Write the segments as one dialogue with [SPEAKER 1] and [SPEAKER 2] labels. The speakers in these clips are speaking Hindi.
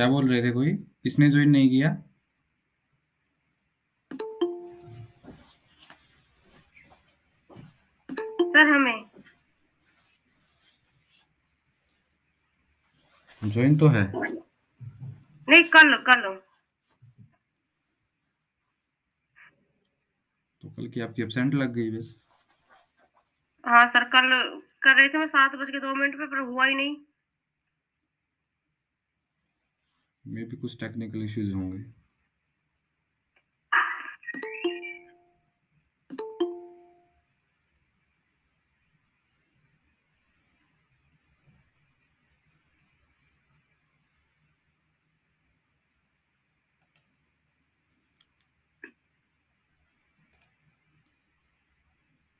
[SPEAKER 1] क्या बोल रहे थे कोई? किसने ज्वाइन नहीं किया?
[SPEAKER 2] सर हमें
[SPEAKER 1] ज्वाइन तो है।
[SPEAKER 2] नहीं, कल कल
[SPEAKER 1] तो कल की आपकी एब्सेंट लग गई बस।
[SPEAKER 2] हाँ सर, कल कर रहे थे मैं 7:02 पे, पर हुआ ही नहीं।
[SPEAKER 1] मे भी कुछ टेक्निकल इश्यूज होंगे।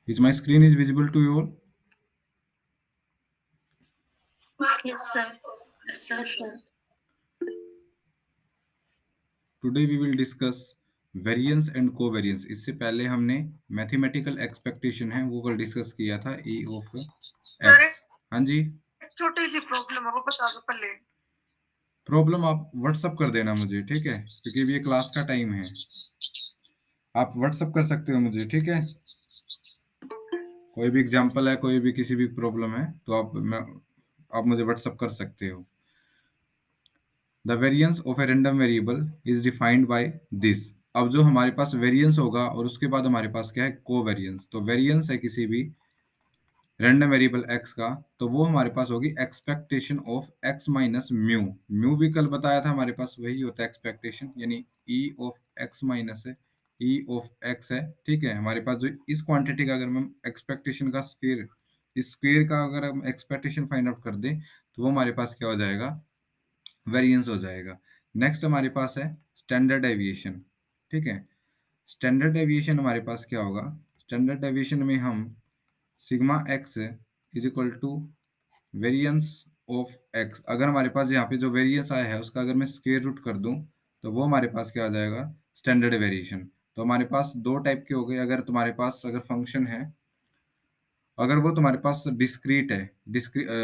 [SPEAKER 1] Is my screen is visible to you all?
[SPEAKER 2] Yes sir.
[SPEAKER 3] Yes, sir.
[SPEAKER 1] Today we will discuss variance and covariance. इससे पहले हमने मैथमेटिकल एक्सपेक्टेशन है वो कल डिस्कस किया था, ए ऑफ
[SPEAKER 2] सर
[SPEAKER 1] एक्स। हाँ जी।
[SPEAKER 2] एक छोटी सी प्रॉब्लम है, वो बता दो पहले।
[SPEAKER 1] प्रॉब्लम आप व्हाट्सअप कर देना मुझे, ठीक है? क्योंकि ये क्लास का टाइम है। आप व्हाट्सअप कर सकते हो मुझे, ठीक है? कोई भी एग्जांपल है, कोई भी किसी भी प्रॉब्लम है तो आप मुझे व्हाट्सअप कर सकते हो। The variance of A random variable is defined by this. अब जो हमारे पास वेरिएंस होगा और उसके बाद हमारे पास क्या है, कोवेरिएंस। तो वेरिएंस है किसी भी रैंडम वेरिएबल एक्स का, तो वो हमारे पास होगी expectation of x minus mu. Mu भी कल बताया था हमारे पास वही होता है एक्सपेक्टेशन, यानी ई of x minus E of x है। ठीक है, हमारे पास जो इस क्वांटिटी का अगर हम एक्सपेक्टेशन का स्क्वायर, इस स्क्वायर का अगर हम एक्सपेक्टेशन फाइंड आउट कर दें तो वो हमारे पास क्या हो जाएगा, वेरिएंस हो जाएगा। नेक्स्ट हमारे पास है स्टैंडर्ड डेविएशन। ठीक है, स्टैंडर्ड डेविएशन हमारे पास क्या होगा, स्टैंडर्ड डेविएशन में हम sigma x is equal to variance of x. अगर हमारे पास यहाँ पे जो वेरिएंस आया है उसका अगर मैं स्क्वायर रूट कर दूं तो वो हमारे पास क्या आ जाएगा, स्टैंडर्ड वेरिएशन। तो हमारे पास दो टाइप के हो गए। अगर तुम्हारे पास अगर फंक्शन है, अगर वो तुम्हारे पास डिस्क्रीट है,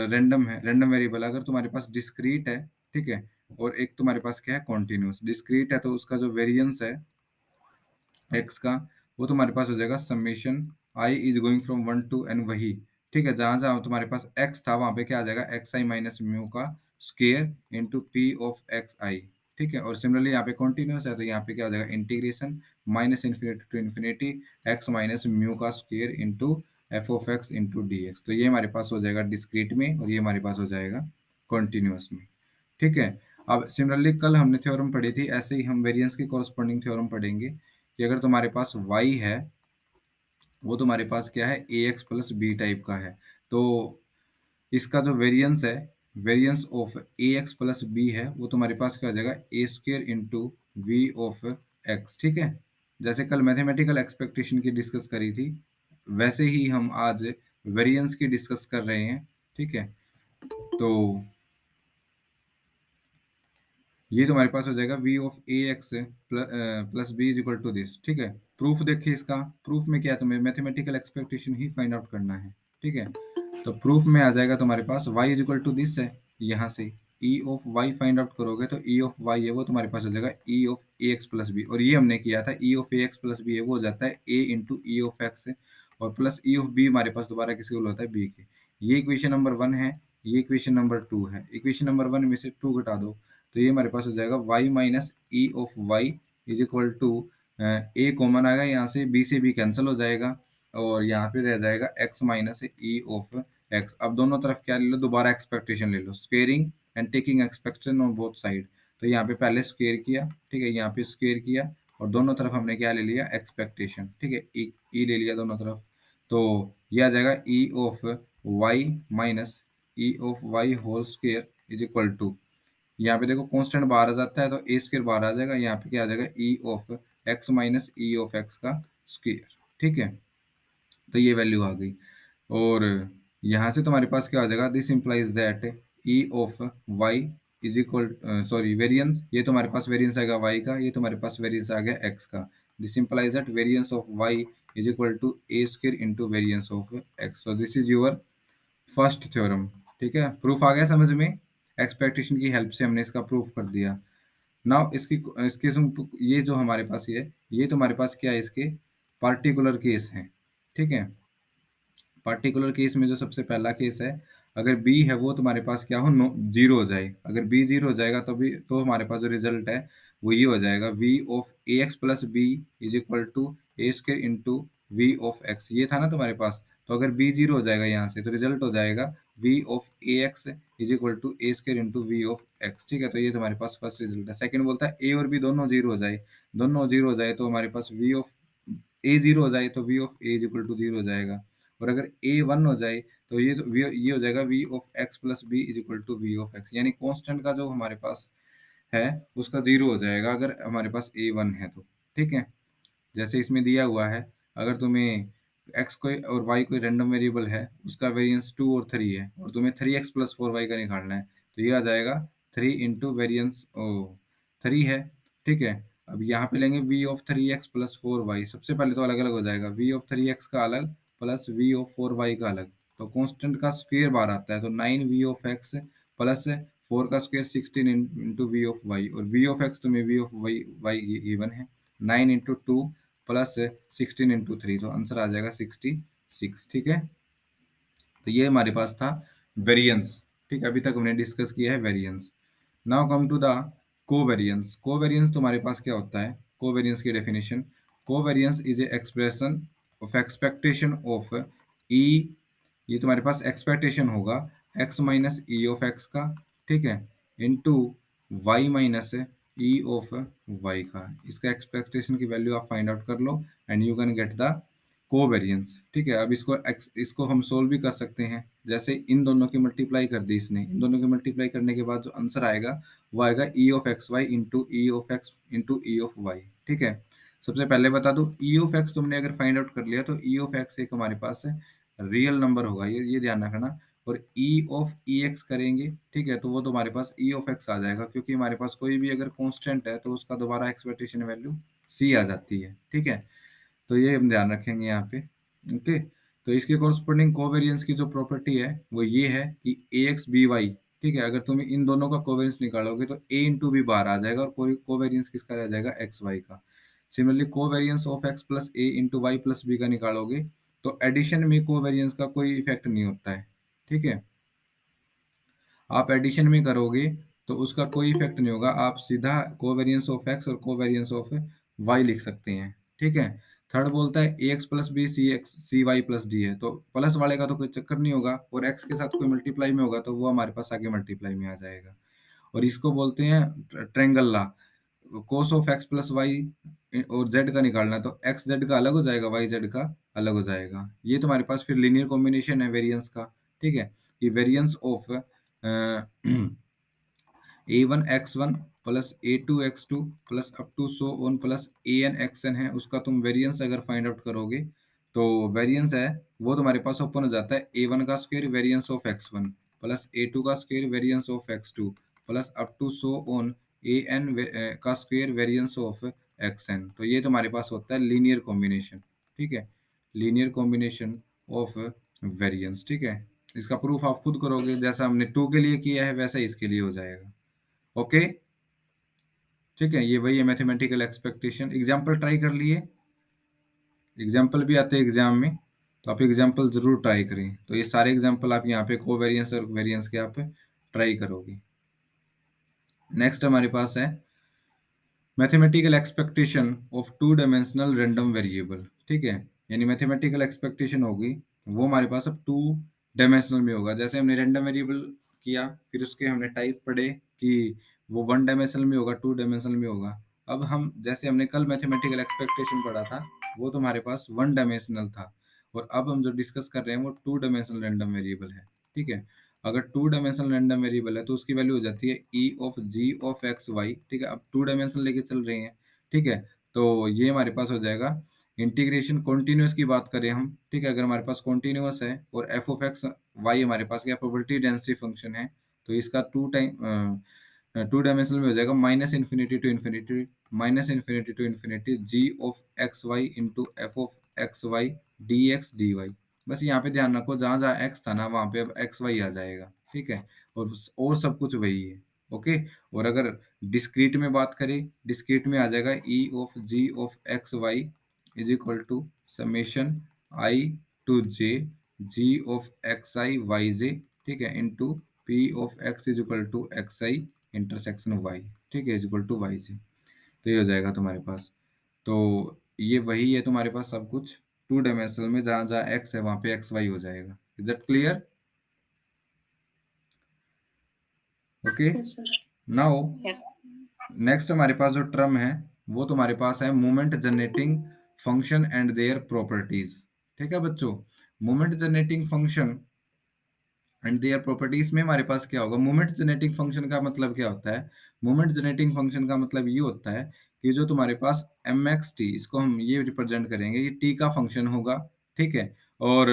[SPEAKER 1] रैंडम है, रैंडम वेरिएबल अगर तुम्हारे पास डिस्क्रीट है, ठीक है, और एक तुम्हारे पास क्या है, कॉन्टिन्यूस। डिस्क्रीट है तो उसका जो वेरिएंस है एक्स का वो तुम्हारे पास हो जाएगा summation i is going from 1 to n, वही। ठीक है, जहां जहां तुम्हारे पास एक्स था वहां पे क्या आ जाएगा, एक्स आई माइनस म्यू का square into P of X I. ठीक है, और सिमिलरली यहाँ पे कॉन्टिन्यूस है तो यहाँ पे क्या हो जाएगा, integration minus infinity to infinity X minus mu का square into F of X into D X. तो ये हमारे पास हो जाएगा डिस्क्रीट में और ये हमारे पास हो जाएगा कॉन्टिन्यूस में। ठीक है, अब सिमिलरली कल हमने थ्योरम पढ़ी थी, ऐसे ही हम वेरिएंस की कॉरस्पॉन्डिंग थ्योरम पढ़ेंगे कि अगर तुम्हारे पास y है वो तुम्हारे पास क्या है, ए एक्स प्लस बी टाइप का है, तो इसका जो वेरिएंस है, variance of A x plus B है, वो तुम्हारे पास क्या हो जाएगा, A square into we of x. ठीक है, जैसे कल मैथमेटिकल एक्सपेक्टेशन की डिस्कस करी थी वैसे ही हम आज वेरिएंस की डिस्कस कर रहे हैं। ठीक है, तो ये तुम्हारे पास हो जाएगा v of A x plus b is equal to this. ठीक है, प्रूफ देखिए इसका। प्रूफ में क्या है, तुम्हें मैथमेटिकल एक्सपेक्टेशन ही फाइंड आउट करना है। ठीक है, तो प्रूफ में आ जाएगा तुम्हारे पास y is equal to this है, यहाँ से e of y find out करोगे तो e ऑफ y है वो तुम्हारे पास हो जाएगा e of A x plus b, और ये हमने किया था e of A x plus B है वो हो जाता है a into e of x, और प्लस e ऑफ b हमारे पास दोबारा किसी को होता है b के। ये इक्वेशन नंबर 1 है, ये इक्वेशन नंबर 2 है। इक्वेशन नंबर 1 में से 2 घटा दो तो ये हमारे पास हो जाएगा y minus E of y is equal to, a common आएगा यहाँ से, b से b कैंसिल हो जाएगा और यहाँ पे रह जाएगा x minus E of X. अब दोनों तरफ क्या ले लो, दोबारा एक्सपेक्टेशन ले लो, squaring and taking expectation on both side. तो यहाँ पे पहले स्क्वेयर किया, ठीक है, यहाँ पे स्क्वेयर किया और दोनों तरफ हमने क्या ले लिया, एक्सपेक्टेशन। ठीक है, ई ले लिया दोनों तरफ, तो ये आ जाएगा ई of y minus E of y whole square is equal to, यहाँ पे देखो कांस्टेंट बाहर आ जाता है तो ए स्क्वायर बाहर आ जाएगा, यहाँ पे क्या आ जाएगा ई of x minus E of X का स्क्वायर। ठीक है, तो ये वैल्यू आ गई और यहाँ से तुम्हारे पास क्या आ जाएगा, this implies that e of y is equal, sorry variance, ये तुम्हारे पास वेरिएंस आएगा y का, ये तुम्हारे पास वेरिएंस आ गया x का। This implies that variance of y is equal to a square into variance of x। So this is your first theorem. ठीक है, प्रूफ आ गया समझ में। एक्सपेक्टेशन की हेल्प से हमने इसका प्रूफ कर दिया। नाउ इसके ये जो हमारे पास ये तो हमारे पास क्या है, इसके पार्टिकुलर केस हैं, ठीक है। पार्टिकुलर केस में जो सबसे पहला केस है, अगर बी है वो तुम्हारे पास क्या हो, नो जीरो हो जाए। अगर बी जीरो हो जाएगा तो हमारे पास जो रिजल्ट है वो ये हो जाएगा, v of A x plus b is equal to a square into we of x. ये था ना तुम्हारे पास। तो अगर बी जीरो हो जाएगा यहाँ से तो रिजल्ट हो जाएगा v of A x is equal to a square into we of x, ठीक है। तो ये तुम्हारे पास फर्स्ट रिजल्ट है। सेकंड बोलता है ए और बी दोनों जीरो हो जाए, दोनों जीरो हो जाए तो हमारे पास वी ऑफ ए जीरो हो जाए तो v of a is equal to zero हो जाएगा। और अगर ए वन हो जाए तो ये हो जाएगा v of x plus b is equal to v of x, यानी कांस्टेंट का जो हमारे पास है उसका जीरो हो जाएगा अगर हमारे पास ए वन है तो, ठीक है। जैसे इसमें दिया हुआ है, अगर तुम्हें एक्स कोई और वाई कोई रैंडम वेरिएबल है, उसका वेरिएंस 2 और 3 है और तुम्हें 3x प्लस 4y का निकालना है, तो ये आ जाएगा 3 इंटू वेरियंस ओ 3 है, ठीक है। अब यहाँ पे लेंगे v of 3x plus 4y, सबसे पहले तो अलग अलग हो जाएगा, v ऑफ 3x का अलग प्लस v ऑफ 4y का अलग। तो कांस्टेंट का स्क्वायर बार आता है, तो 9v ऑफ x प्लस 4 का square 16 into we of y, और v ऑफ x तुम्हें v ऑफ y गिवन है 9 into two plus 16 into three, तो आंसर आ जाएगा 66, ठीक है। तो ये हमारे पास था वेरिएंस, ठीक है। अभी तक हमने डिस्कस किया है variance. Now come to the covariance. Covariance तुम्हारे पास क्या होता है, कोवेरिएंस की definition, covariance is a expression of expectation of E, ये तुम्हारे पास एक्सपेक्टेशन होगा x minus E of X का, ठीक है, into y minus E of y का। इसका एक्सपेक्टेशन की वैल्यू आप फाइंड आउट कर लो and you can get the covariance, ठीक है। अब इसको हम सोल्व भी कर सकते हैं। जैसे इन दोनों की मल्टीप्लाई कर दी इसने, इन दोनों की मल्टीप्लाई करने के बाद जो आंसर आएगा वो आएगा e of x y into e of x into e of y, ठीक है। सबसे पहले बता दो, ई ऑफ एक्स तुमने अगर फाइंड आउट कर लिया तो ई ऑफ एक्स एक हमारे पास रियल नंबर होगा, ये ध्यान रखना। और ई ऑफ ई एक्स करेंगे, ठीक है, तो वो तुम्हारे पास ई ऑफ एक्स आ जाएगा, क्योंकि हमारे पास कोई भी अगर कांस्टेंट है तो उसका दोबारा एक्सपेक्टेशन वैल्यू सी आ जाती है, ठीक है। तो ये हम ध्यान रखेंगे यहाँ पे, ओके। तो इसके कॉरस्पॉन्डिंग कोवेरिएंस की जो प्रॉपर्टी है वो ये है कि ए एक्स बी वाई, ठीक है, अगर तुम इन दोनों का कोवेरिएंस निकालोगे तो ए इंटू बी बाहर आ जाएगा और कोई कोवेरिएंस किसका रह जाएगा, एक्स वाई का। Similarly covariance of x plus a into y plus b का निकालोगे तो एडिशन में कोवेरिएंस का कोई इफेक्ट नहीं होता है, ठीक है। आप एडिशन में करोगे तो उसका कोई इफेक्ट नहीं होगा, आप सीधा कोवेरिएंस ऑफ एक्स और कोवेरिएंस ऑफ वाई लिख सकते हैं, ठीक है। थर्ड बोलता है ए x plus B C X C Y plus D है, तो प्लस वाले का तो कोई चक्कर नहीं होगा, और एक्स के साथ कोई मल्टीप्लाई में होगा तो वो हमारे पास आगे मल्टीप्लाई में आ जाएगा। और इसको बोलते हैं triangle law, cos of x plus y और जेड का निकालना है तो एक्स जेड का अलग हो जाएगा, वाई जेड का अलग हो जाएगा। ये तुम्हारे पास फिर लीनियर कॉम्बिनेशन है वेरिएंस का, ठीक है। ये variance of a one x one plus A two x two plus up to so on plus a n x n है, उसका तुम वेरिएंस अगर फाइंड आउट करोगे तो वेरिएंस है वो तुम्हारे पास ओपन हो जाता है ए वन का square variance of X one plus A two का square variance of X two plus up to so on A N का square variance of x N. तो ये तुम्हारे पास होता है लीनियर कॉम्बिनेशन, ठीक है, लीनियर कॉम्बिनेशन ऑफ वेरिएंस, ठीक है। इसका प्रूफ आप खुद करोगे, जैसा हमने टू के लिए किया है वैसा इसके लिए हो जाएगा, ओके, ठीक है। ये वही है मैथमेटिकल एक्सपेक्टेशन। एग्जाम्पल ट्राई कर लिए, एग्जाम्पल भी आते हैं एग्जाम में, तो आप एग्जाम्पल जरूर ट्राई करें। तो ये सारे एग्जाम्पल आप यहाँ पे कोवेरिएंस और वेरिएंस के आप ट्राई करोगे। नेक्स्ट हमारे पास है mathematical expectation of two dimensional random variable, ठीक है। यानी मैथमेटिकल एक्सपेक्टेशन होगी वो हमारे पास अब टू डायमेंशनल में होगा। जैसे हमने रैंडम वेरिएबल किया, फिर उसके हमने टाइप पढ़े कि वो वन डायमेंशनल में होगा, टू डायमेंशनल में होगा। अब हम जैसे हमने कल मैथमेटिकल एक्सपेक्टेशन पढ़ा था वो तो हमारे पास वन डायमेंशनल था, और अब हम जो डिस्कस कर रहे हैं वो टू डायमेंशनल रैंडम वेरिएबल है, ठीक है। अगर टू डायमेंशनल रैंडम वेरिएबल है तो उसकी वैल्यू हो जाती है e of ji of x y, ठीक है। अब टू डायमेंशन लेके चल रहे हैं, ठीक है, तो ये हमारे पास हो जाएगा इंटीग्रेशन कॉन्टिन्यूस की बात करें हम, ठीक है। अगर हमारे पास कॉन्टिन्यूस है और एफ ऑफ एक्स वाई हमारे पास क्या प्रोबेबिलिटी डेंसिटी फंक्शन है, तो इसका टू डायमेंशनल में हो जाएगा minus infinity to infinity g of x y into f of x y d x d y. बस यहाँ पे ध्यान रखो जहां जहां एक्स था ना वहां पे अब एक्स वाई आ जाएगा, ठीक है? और सब कुछ वही है, ओके? और अगर डिस्क्रीट में बात करें, डिस्क्रीट में आ जाएगा ई of ji of x Y is equal to summation I to J G of X I Y J, ठीक है, into P of x is equal to X I intersection Y, ठीक है, is equal to Y J. तो ये हो जाएगा तुम्हारे पास। तो ये वही है तुम्हारे पास सब कुछ टू डायमेंशनल में, जहां जहां एक्स है वहां पे एक्स वाई हो जाएगा। Is that clear? Okay.
[SPEAKER 2] Yes sir.
[SPEAKER 1] Now
[SPEAKER 2] yes.
[SPEAKER 1] Next हमारे पास जो टर्म है वो तुम्हारे पास है moment generating function and their properties. ठीक है बच्चों, moment generating function and their properties में हमारे पास क्या होगा? मोमेंट जनरेटिंग फंक्शन का मतलब क्या होता है? मोमेंट जनरेटिंग फंक्शन का मतलब ये होता है कि जो तुम्हारे पास एम एक्स टी, इसको हम ये रिप्रेजेंट करेंगे, ये टी का फंक्शन होगा, ठीक है, और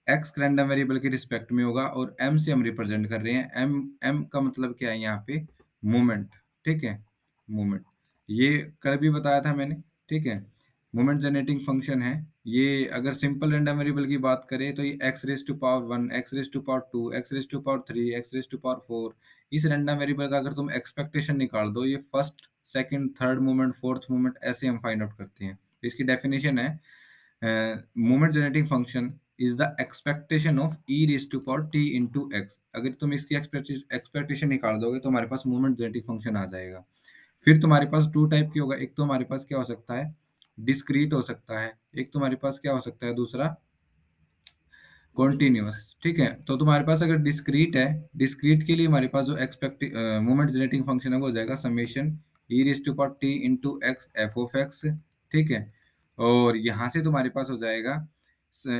[SPEAKER 1] एक्स रैंडम वेरिएबल के रिस्पेक्ट में होगा, और एम से हम रिप्रेजेंट कर रहे हैं, एम एम का मतलब क्या है यहाँ पे? मोमेंट, ठीक है, मोमेंट। ये कल भी बताया था मैंने, ठीक है, मोमेंट जनरेटिंग फंक्शन है ये। अगर सिंपल रैंडम वेरिएबल की बात करें तो ये x raise to power one, x raise to power two, x raise to power three, x raise to power four, इस रैंडम वेरिएबल का अगर तुम एक्सपेक्टेशन निकाल दो, ये first second third moment fourth moment ऐसे हम फाइंड आउट करते हैं। इसकी डेफिनेशन है moment generating function is the expectation of e raise to power t into x. अगर तुम इसकी एक्सपेक्टेशन निकाल दोगे तो हमारे पास मोमेंट जनरेटिंग फंक्शन आ जाएगा। फिर तुम्हारे पास टू टाइप की होगा, एक तो हमारे पास क्या हो सकता है? डिस्क्रीट हो सकता है, एक तुम्हारे पास क्या हो सकता है दूसरा? कॉन्टिन्यूअस, ठीक है। तो तुम्हारे पास अगर डिस्क्रीट है, डिस्क्रीट के लिए हमारे पास जो एक्सपेक्ट मोमेंट जनरेटिंग फंक्शन है वो हो जाएगा summation e raise to power t into x f of x, ठीक है। और यहाँ से तुम्हारे पास हो जाएगा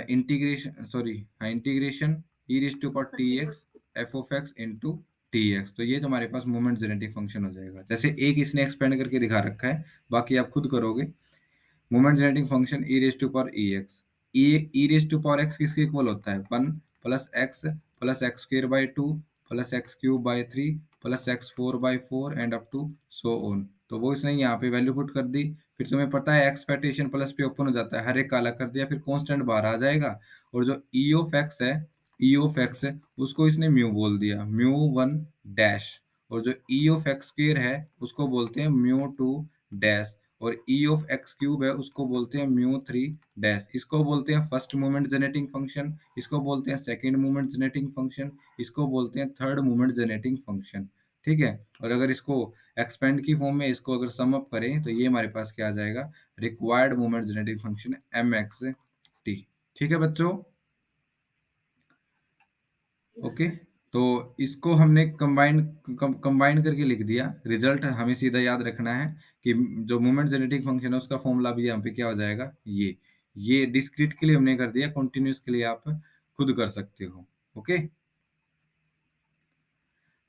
[SPEAKER 1] इंटीग्रेशन, सॉरी हाँ, integration e raise to power t x f of x into t x. तो ये तुम्हारे पास मोमेंट जनरेटिंग फंक्शन हो जाएगा। जैसे एक इसने एक्सपेंड करके दिखा रखा है, बाकी आप खुद करोगे। Moment generating function e raise to power e x, e raise to power x किसके इक्वल होता है? One plus x square by two plus x cube by three plus x four by four and up to so on. तो वो इसने यहाँ पे वैल्यू पुट कर दी। फिर तुम्हें पता है एक्सपेक्टेशन प्लस पे ओपन हो जाता है, हर एक काला कर दिया, फिर कांस्टेंट बाहर आ जाएगा। और जो ई ऑफ एक्स है, ई ऑफ एक्स है उसको इसने म्यू बोल दिया, म्यू वन डैश। और जो ई ऑफ एक्स स्क्र है उसको बोलते हैं म्यू टू डैश। और ई ऑफ एक्स क्यूब है उसको बोलते हैं म्यू थ्री डैश। इसको बोलते हैं फर्स्ट मोमेंट जनरेटिंग फंक्शन, इसको बोलते हैं सेकंड मोमेंट जनरेटिंग फंक्शन, इसको बोलते हैं थर्ड मोमेंट जनरेटिंग फंक्शन, ठीक है। और अगर इसको एक्सपेंड की फॉर्म में इसको अगर सम अप करें तो ये हमारे पास क्या आ जाएगा? Required moment generating function m x t. ठीक है बच्चों, ओके। तो इसको हमने कंबाइन करके लिख दिया। रिजल्ट हमें सीधा याद रखना है कि जो मोमेंट जेनेटिक फंक्शन है उसका फॉर्मूला भी यहाँ पे क्या हो जाएगा? ये डिस्क्रीट के लिए हमने कर दिया, कॉन्टिन्यूस के लिए आप खुद कर सकते हो। Okay,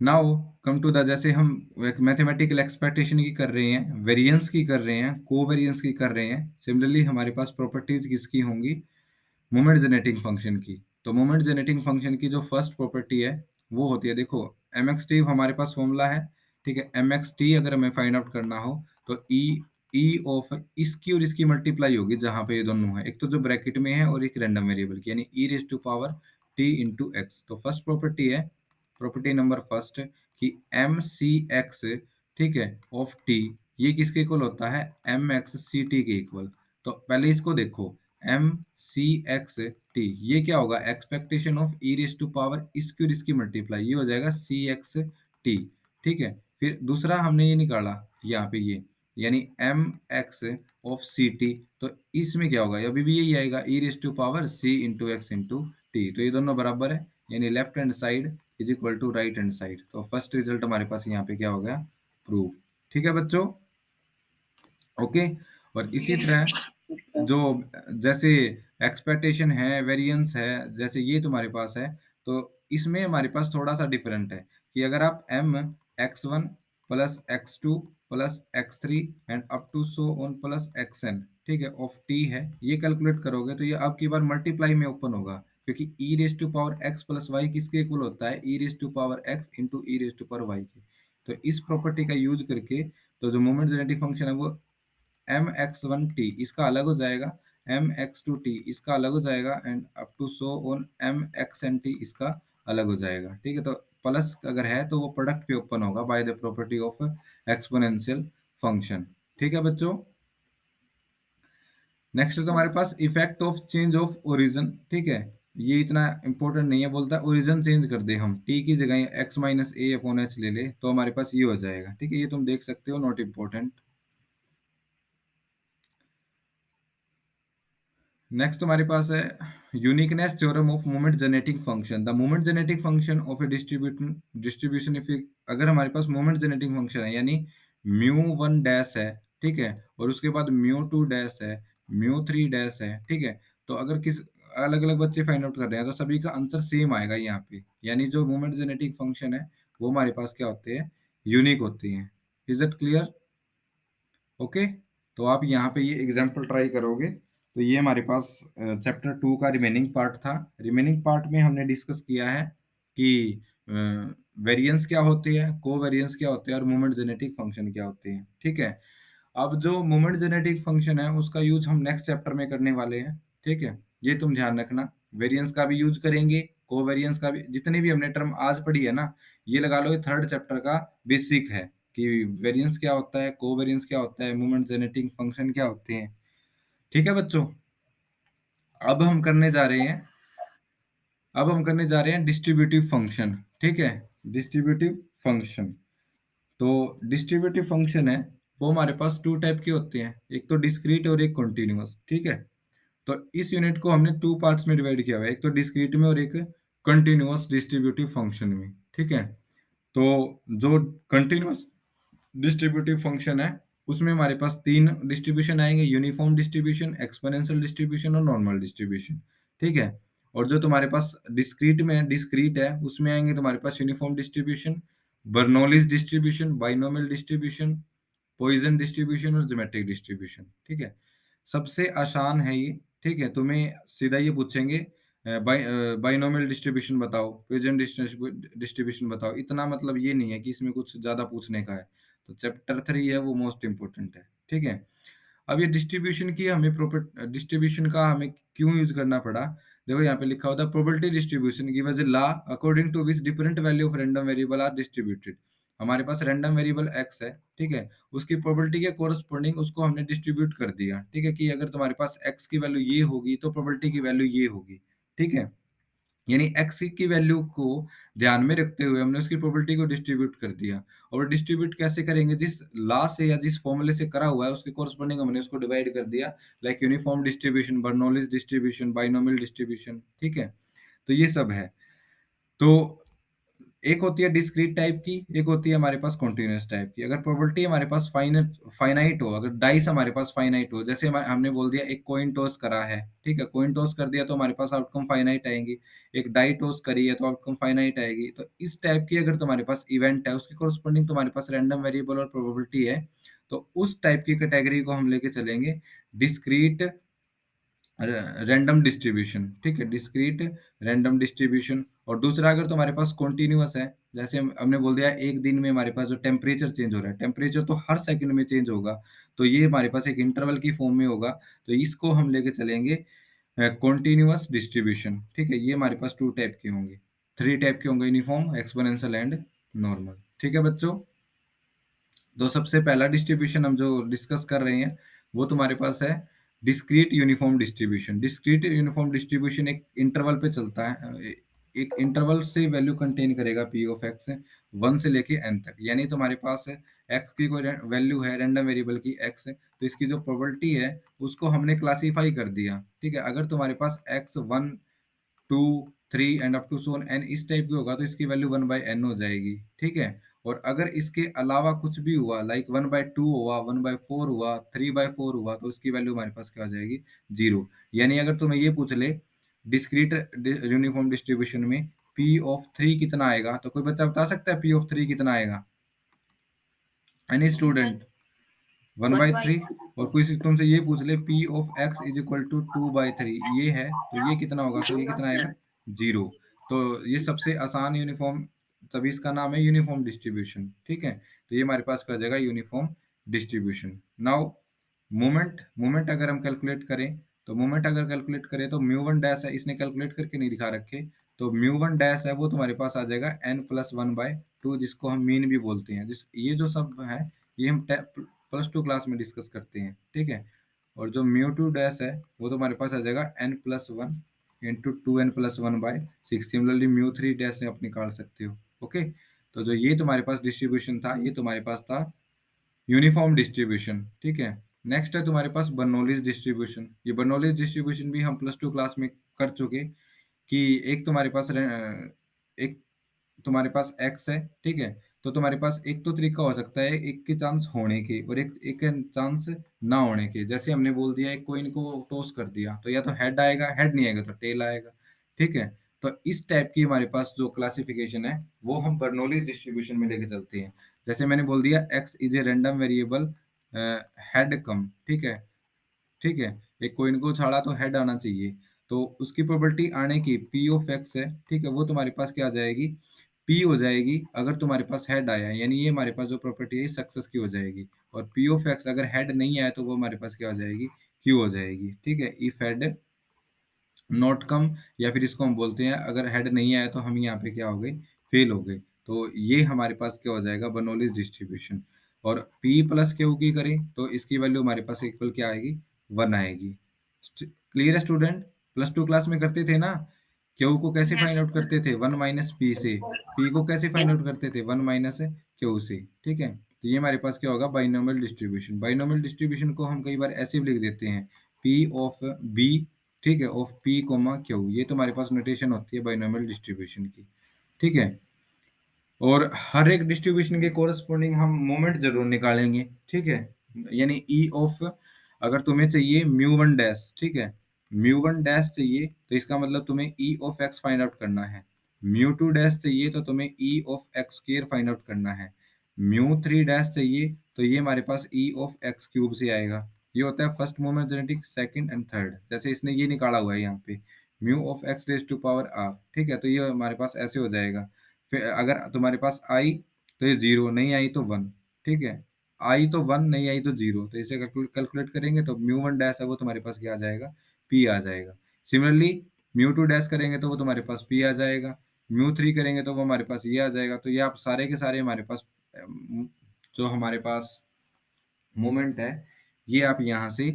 [SPEAKER 1] now come to the, जैसे हम एक मैथमेटिकल एक्सपेक्टेशन की कर रहे हैं, वेरिएंस की कर रहे हैं, कोवेरिएंस की कर रहे हैं, सिमिलरली हमारे पास प्रॉपर्टीज किसकी होंगी? मोमेंट जेनेटिंग फंक्शन की। तो मोमेंट जेनेटिंग फंक्शन की जो फर्स्ट प्रॉपर्टी है वो होती है, देखो एम एक्स टी हमारे पास फॉर्मूला है, ठीक है। एम एक्स टी अगर हमें फाइंड आउट करना हो तो ई ऑफ इसकी और इसकी मल्टीप्लाई होगी, जहां पे ये दोनों है, एक तो जो ब्रैकेट में है और एक रैंडम वेरिएबल की, यानी e raise to power t into x. तो फर्स्ट प्रॉपर्टी है, प्रॉपर्टी नंबर फर्स्ट, कि एम सी एक्स, ठीक है, ऑफ टी, ये किसके इक्वल होता है? एम एक्स सी टी के इक्वल। तो पहले इसको देखो, एम सी एक्स टी, ये क्या होगा? Expectation of e raise to power इसकी और इसकी मल्टीप्लाई, ये हो जाएगा सी एक्स टी, ठीक है। फिर दूसरा हमने ये निकाला यहाँ पे ये, यानी M x of C t, तो इसमें क्या होगा? अभी भी यही आएगा, e raise to power C into x into t. तो ये दोनों बराबर है, यानी left hand side is equal to right hand side. तो फर्स्ट रिजल्ट हमारे पास यहाँ पे क्या हो गया? प्रूव। ठीक है बच्चों, ओके। और इसी तरह जो जैसे एक्सपेक्टेशन है, वेरिएंस है, जैसे ये तुम्हारे पास है, तो इसमें हमारे पास थोड़ा सा डिफरेंट है कि अगर आप m x one plus x two plus x three and up to so on plus x n, ठीक है, ऑफ टी है, ये कैलकुलेट करोगे तो ये अब की बार मल्टीप्लाई में ओपन होगा, क्योंकि e raise to power x plus y किसके इक्वल होता है? E raise to power x into e raise to power y के। तो इस प्रॉपर्टी का यूज करके तो जो मोमेंट जेनेटिक फंक्शन है वो एम एक्स वन टी इसका अलग हो जाएगा, एम एक्स टू टी इसका अलग हो जाएगा, and up to so on m x n t इसका अलग हो जाएगा, ठीक है? तो प्लस अगर है तो वो प्रोडक्ट पे ओपन होगा by the property of exponential function, ठीक है बच्चों? नेक्स्ट है तुम्हारे
[SPEAKER 2] yes.
[SPEAKER 1] Pass effect of change of origin, ठीक है? ये इतना इंपॉर्टेंट नहीं है, बोलता है ओरिजिन चेंज कर दे हम, टी की जगह एक्स माइनस ए अपॉन एच ले ले तो हमारे पास ये हो जाएगा, ठीक है? ये तुम देख सकते हो, नॉट इम्पोर्टेंट। नेक्स्ट तुम्हारे पास है uniqueness theorem of moment genetic function. The moment genetic function of A distribution if अगर हमारे पास मोमेंट जेनेटिक फंक्शन है यानी म्यू वन डैश है, ठीक है, और उसके बाद म्यू टू डैश है, म्यू थ्री डैश है, ठीक है, तो अगर किस अलग अलग बच्चे फाइंड आउट कर रहे हैं तो सभी का आंसर सेम आएगा यहाँ पे, यानी जो मोमेंट जेनेटिक फंक्शन है वो हमारे पास क्या होते हैं, यूनिक होती हैं। Is it clear? ओके, तो आप यहाँ पे ये एग्जाम्पल ट्राई करोगे तो ये हमारे पास चैप्टर 2 का रिमेनिंग पार्ट था। रिमेनिंग पार्ट में हमने डिस्कस किया है कि वेरिएंस क्या होती है, कोवेरिएंस क्या होते हैं और मोमेंट जेनेटिक फंक्शन क्या होते हैं, ठीक है? अब जो मोमेंट जेनेटिक फंक्शन है उसका यूज हम नेक्स्ट चैप्टर में करने वाले हैं, ठीक है? ये तुम ध्यान रखना, वेरिएंस का भी यूज करेंगे, कोवेरिएंस का भी, जितनी भी हमने टर्म आज पढ़ी है ना, ये लगा लो ये थर्ड चैप्टर का बेसिक है कि वेरिएंस क्या होता है, कोवेरिएंस क्या होता है, मोमेंट जेनेटिक फंक्शन क्या होते हैं, ठीक है बच्चों? अब हम करने जा रहे हैं डिस्ट्रीब्यूटिव फंक्शन, ठीक है? Distributive function. तो डिस्ट्रीब्यूटिव फंक्शन है वो हमारे पास टू टाइप के होते हैं, एक तो डिस्क्रीट और एक कॉन्टिन्यूअस, ठीक है? तो इस यूनिट को हमने टू पार्ट्स में डिवाइड किया हुआ है, एक तो डिस्क्रीट में और एक कंटिन्यूअस डिस्ट्रीब्यूटिव फंक्शन में, ठीक है? तो जो कंटिन्यूअस डिस्ट्रीब्यूटिव फंक्शन है उसमें हमारे पास तीन डिस्ट्रीब्यूशन आएंगे, यूनिफॉर्म डिस्ट्रीब्यूशन, एक्सपोनेंशियल डिस्ट्रीब्यूशन और नॉर्मल डिस्ट्रीब्यूशन, ठीक है? और जो तुम्हारे पास डिस्क्रीट है उसमें आएंगे तुम्हारे पास uniform distribution, Bernoulli's distribution, binomial distribution, Poisson distribution और ज्योमेट्रिक डिस्ट्रीब्यूशन, ठीक है? सबसे आसान है ये, ठीक है? तुम्हें सीधा ये पूछेंगे बाइनोमियल डिस्ट्रीब्यूशन बताओ, पॉइजन डिस्ट्रीब्यूशन बताओ, इतना मतलब ये नहीं है कि इसमें कुछ ज्यादा पूछने का है। तो चैप्टर 3 है वो मोस्ट इंपोर्टेंट है, ठीक है? अब ये डिस्ट्रीब्यूशन का हमें क्यों यूज करना पड़ा, देखो यहाँ पे लिखा होता है probability distribution give us a law according to which different value of random variable are distributed. हमारे पास रैंडम वेरिएबल एक्स है, ठीक है, उसकी प्रोबेबिलिटी के कोरस्पॉन्डिंग उसको हमने डिस्ट्रीब्यूट कर दिया, ठीक है, कि अगर तुम्हारे पास एक्स की वैल्यू ये होगी तो प्रोबेबिलिटी की वैल्यू ये होगी, ठीक है? यानी एक्स की वैल्यू को ध्यान में रखते हुए हमने उसकी प्रोबेबिलिटी को डिस्ट्रीब्यूट कर दिया। और डिस्ट्रीब्यूट कैसे करेंगे, जिस लॉ से या जिस फॉर्मूले से करा हुआ है उसके कोरस्पॉन्डिंग हमने उसको डिवाइड कर दिया, like uniform distribution, Bernoulli's distribution, binomial distribution, ठीक है? तो ये सब है। तो एक होती है डिस्क्रीट टाइप की, एक होती है हमारे पास कॉन्टिन्यूअस टाइप की। अगर प्रोबेबिलिटी हमारे पास फाइनाइट हो, अगर डाइस हमारे पास फाइनाइट हो, जैसे हमने बोल दिया एक कॉइन टॉस करा है, ठीक है, कॉइन टॉस कर दिया तो हमारे पास आउटकम फाइनाइट आएंगी, एक डाई टॉस करी है तो आउटकम फाइनाइट आएगी। तो इस टाइप की अगर तुम्हारे पास इवेंट है उसके कोरस्पॉन्डिंग तुम्हारे पास रैंडम वेरिएबल और प्रोबेबिलिटी है, तो उस टाइप की कैटेगरी को हम लेके चलेंगे डिस्क्रीट रैंडम डिस्ट्रीब्यूशन, ठीक है, डिस्क्रीट रैंडम डिस्ट्रीब्यूशन। और दूसरा अगर तुम्हारे पास कॉन्टिन्यूअस है, जैसे हमने बोल दिया एक दिन में हमारे पास जो टेम्परेचर चेंज हो रहा है, टेम्परेचर तो हर सेकंड में चेंज होगा, तो ये हमारे पास एक इंटरवल की फॉर्म में होगा, तो इसको हम लेके चलेंगे कॉन्टिन्यूअस डिस्ट्रीब्यूशन, ठीक है? ये हमारे पास टू टाइप के होंगे, थ्री टाइप के होंगे, यूनिफॉर्म, एक्सपोनेंशियल एंड नॉर्मल, ठीक है बच्चों? तो सबसे पहला डिस्ट्रीब्यूशन हम जो डिस्कस कर रहे हैं वो तुम्हारे पास है discrete uniform distribution. Discrete uniform distribution एक इंटरवल पे चलता है, एक इंटरवल से वैल्यू कंटेन करेगा पी ऑफ एक्स 1 से लेके एन तक, यानी तुम्हारे पास एक्स की कोई वैल्यू है रैंडम वेरिएबल की एक्स, तो इसकी जो प्रोबेबिलिटी है उसको हमने क्लासीफाई कर दिया, ठीक है? अगर तुम्हारे पास x 1 two three and up to सोन एन इस टाइप की होगा तो इसकी वैल्यू 1/n हो जाएगी, ठीक है? और अगर इसके अलावा कुछ भी हुआ, लाइक 1/2 हुआ, 1/4 हुआ, 3/4 हुआ, तो इसकी वैल्यू हमारे पास क्या हो जाएगी, जीरो। यानी अगर तुम्हें ये पूछ ले डिस्क्रीट यूनिफॉर्म डिस्ट्रीब्यूशन में पी ऑफ थ्री कितना आएगा, तो कोई बच्चा बता सकता है पी ऑफ थ्री कितना आएगा? Any student? One
[SPEAKER 2] one
[SPEAKER 1] by
[SPEAKER 2] by
[SPEAKER 1] three. और कोई तुमसे ये पूछ ले p of x is equal to 2/3, ये है तो ये कितना होगा, तो ये कितना आएगा, जीरो। तो ये सबसे आसान यूनिफॉर्म, तभी इसका नाम है यूनिफॉर्म डिस्ट्रीब्यूशन, ठीक है? तो ये हमारे पास क्या हो जाएगा, uniform distribution. Now moment, moment अगर हम कैलकुलेट करें तो म्यू वन डैश है, इसने कैलकुलेट करके नहीं दिखा रखे, तो म्यू1 डैश है वो तुम्हारे पास आ जाएगा n+1/2, जिसको हम मीन भी बोलते हैं। जिस ये जो सब है ये हम +2 क्लास में डिस्कस करते हैं, ठीक है। और जो म्यू2 डैश है वो तुम्हारे पास आ जाएगा n+1 into 2n+1/6। Similarly म्यू3 dash आप निकाल सकते हो। ओके, तो जो ये तुम्हारे पास डिस्ट्रीब्यूशन था ये तुम्हारे पास था यूनिफॉर्म डिस्ट्रीब्यूशन, ठीक है। नेक्स्ट है तुम्हारे पास बर्नौलीज डिस्ट्रीब्यूशन। ये बर्नौलीज डिस्ट्रीब्यूशन भी हम +2 क्लास में कर चुके कि एक तुम्हारे पास एक तुम्हारे पास x है, ठीक है। तो तुम्हारे पास एक तो तरीका हो सकता है एक के चांस होने के और एक एक चांस ना होने के। जैसे हमने बोल दिया एक कोइन को टॉस कर दिया तो या तो हेड आएगा, हेड नहीं आएगा तो टेल आएगा, ठीक है। तो इस टाइप की हमारे पास जो क्लासिफिकेशन है वो हम बर्नौली डिस्ट्रीब्यूशन में लेके चलते हैं। जैसे मैंने बोल दिया x is a random variable, head come, ठीक है, ठीक है। एक कोइन को उछाला तो हेड आना चाहिए, तो उसकी प्रोबेबिलिटी आने की पी ऑफ एक्स है, ठीक है। वो तुम्हारे पास क्या आ जाएगी, पी हो जाएगी अगर तुम्हारे पास हेड आया, यानी ये हमारे पास जो प्रॉपर्टी है सक्सेस की हो जाएगी। और पी ऑफ एक्स अगर हेड नहीं आया तो वो हमारे पास क्या हो जाएगी, क्यू हो जाएगी, ठीक है। इफ हेड नॉट कम, या फिर इसको हम बोलते हैं अगर हेड नहीं आया तो हम यहाँ पे क्या हो गए, फेल हो गए। तो ये हमारे पास क्या हो जाएगा, बर्नौलीज डिस्ट्रीब्यूशन। और p प्लस क्यू की करें तो इसकी वैल्यू हमारे पास इक्वल क्या आएगी, 1 आएगी। क्लियर है स्टूडेंट, +2 क्लास में करते थे ना, क्यू को कैसे फाइंड
[SPEAKER 2] यस
[SPEAKER 1] आउट करते थे, 1 माइनस पी से। p को कैसे फाइंड आउट करते थे, 1 माइनस क्यू से, ठीक है। तो ये हमारे पास क्या होगा, बाइनोमियल डिस्ट्रीब्यूशन। बाइनोमियल डिस्ट्रीब्यूशन को हम कई बार ऐसे भी लिख देते हैं, p ऑफ b, ठीक है, ऑफ p कोमा क्यू। ये तुम्हारे पास नोटेशन होती है बाइनोमियल डिस्ट्रीब्यूशन की, ठीक है। और हर एक डिस्ट्रीब्यूशन के कोरस्पॉन्डिंग हम मोमेंट जरूर निकालेंगे, ठीक है। यानी ई ऑफ, अगर तुम्हें चाहिए म्यू1 डैश, ठीक है, म्यू1 डैश चाहिए तो इसका मतलब तुम्हें e of x find out करना है। म्यू2 डैश चाहिए तो तुम्हें e of x square find out करना है। म्यू3 डैश चाहिए तो ये हमारे पास ई ऑफ एक्स क्यूब से आएगा। ये होता है first moment genetic, second and third. जैसे इसने ये निकाला हुआ है यहाँ पे mu of x raise to power r, ठीक है। तो ये हमारे पास ऐसे हो जाएगा। फिर अगर तुम्हारे पास आई तो ये 0, नहीं आई तो 1, ठीक है। आई तो 1, नहीं आई तो 0, तो इसे कैलकुलेट करेंगे तो म्यू1 डैश है वो तुम्हारे पास क्या आ जाएगा, पी आ जाएगा। सिमिलरली म्यू2 डैश करेंगे तो वो तुम्हारे पास पी आ जाएगा। म्यू3 करेंगे तो वो हमारे पास ये आ जाएगा। तो ये आप सारे के सारे हमारे पास जो हमारे पास मोमेंट है ये आप यहाँ से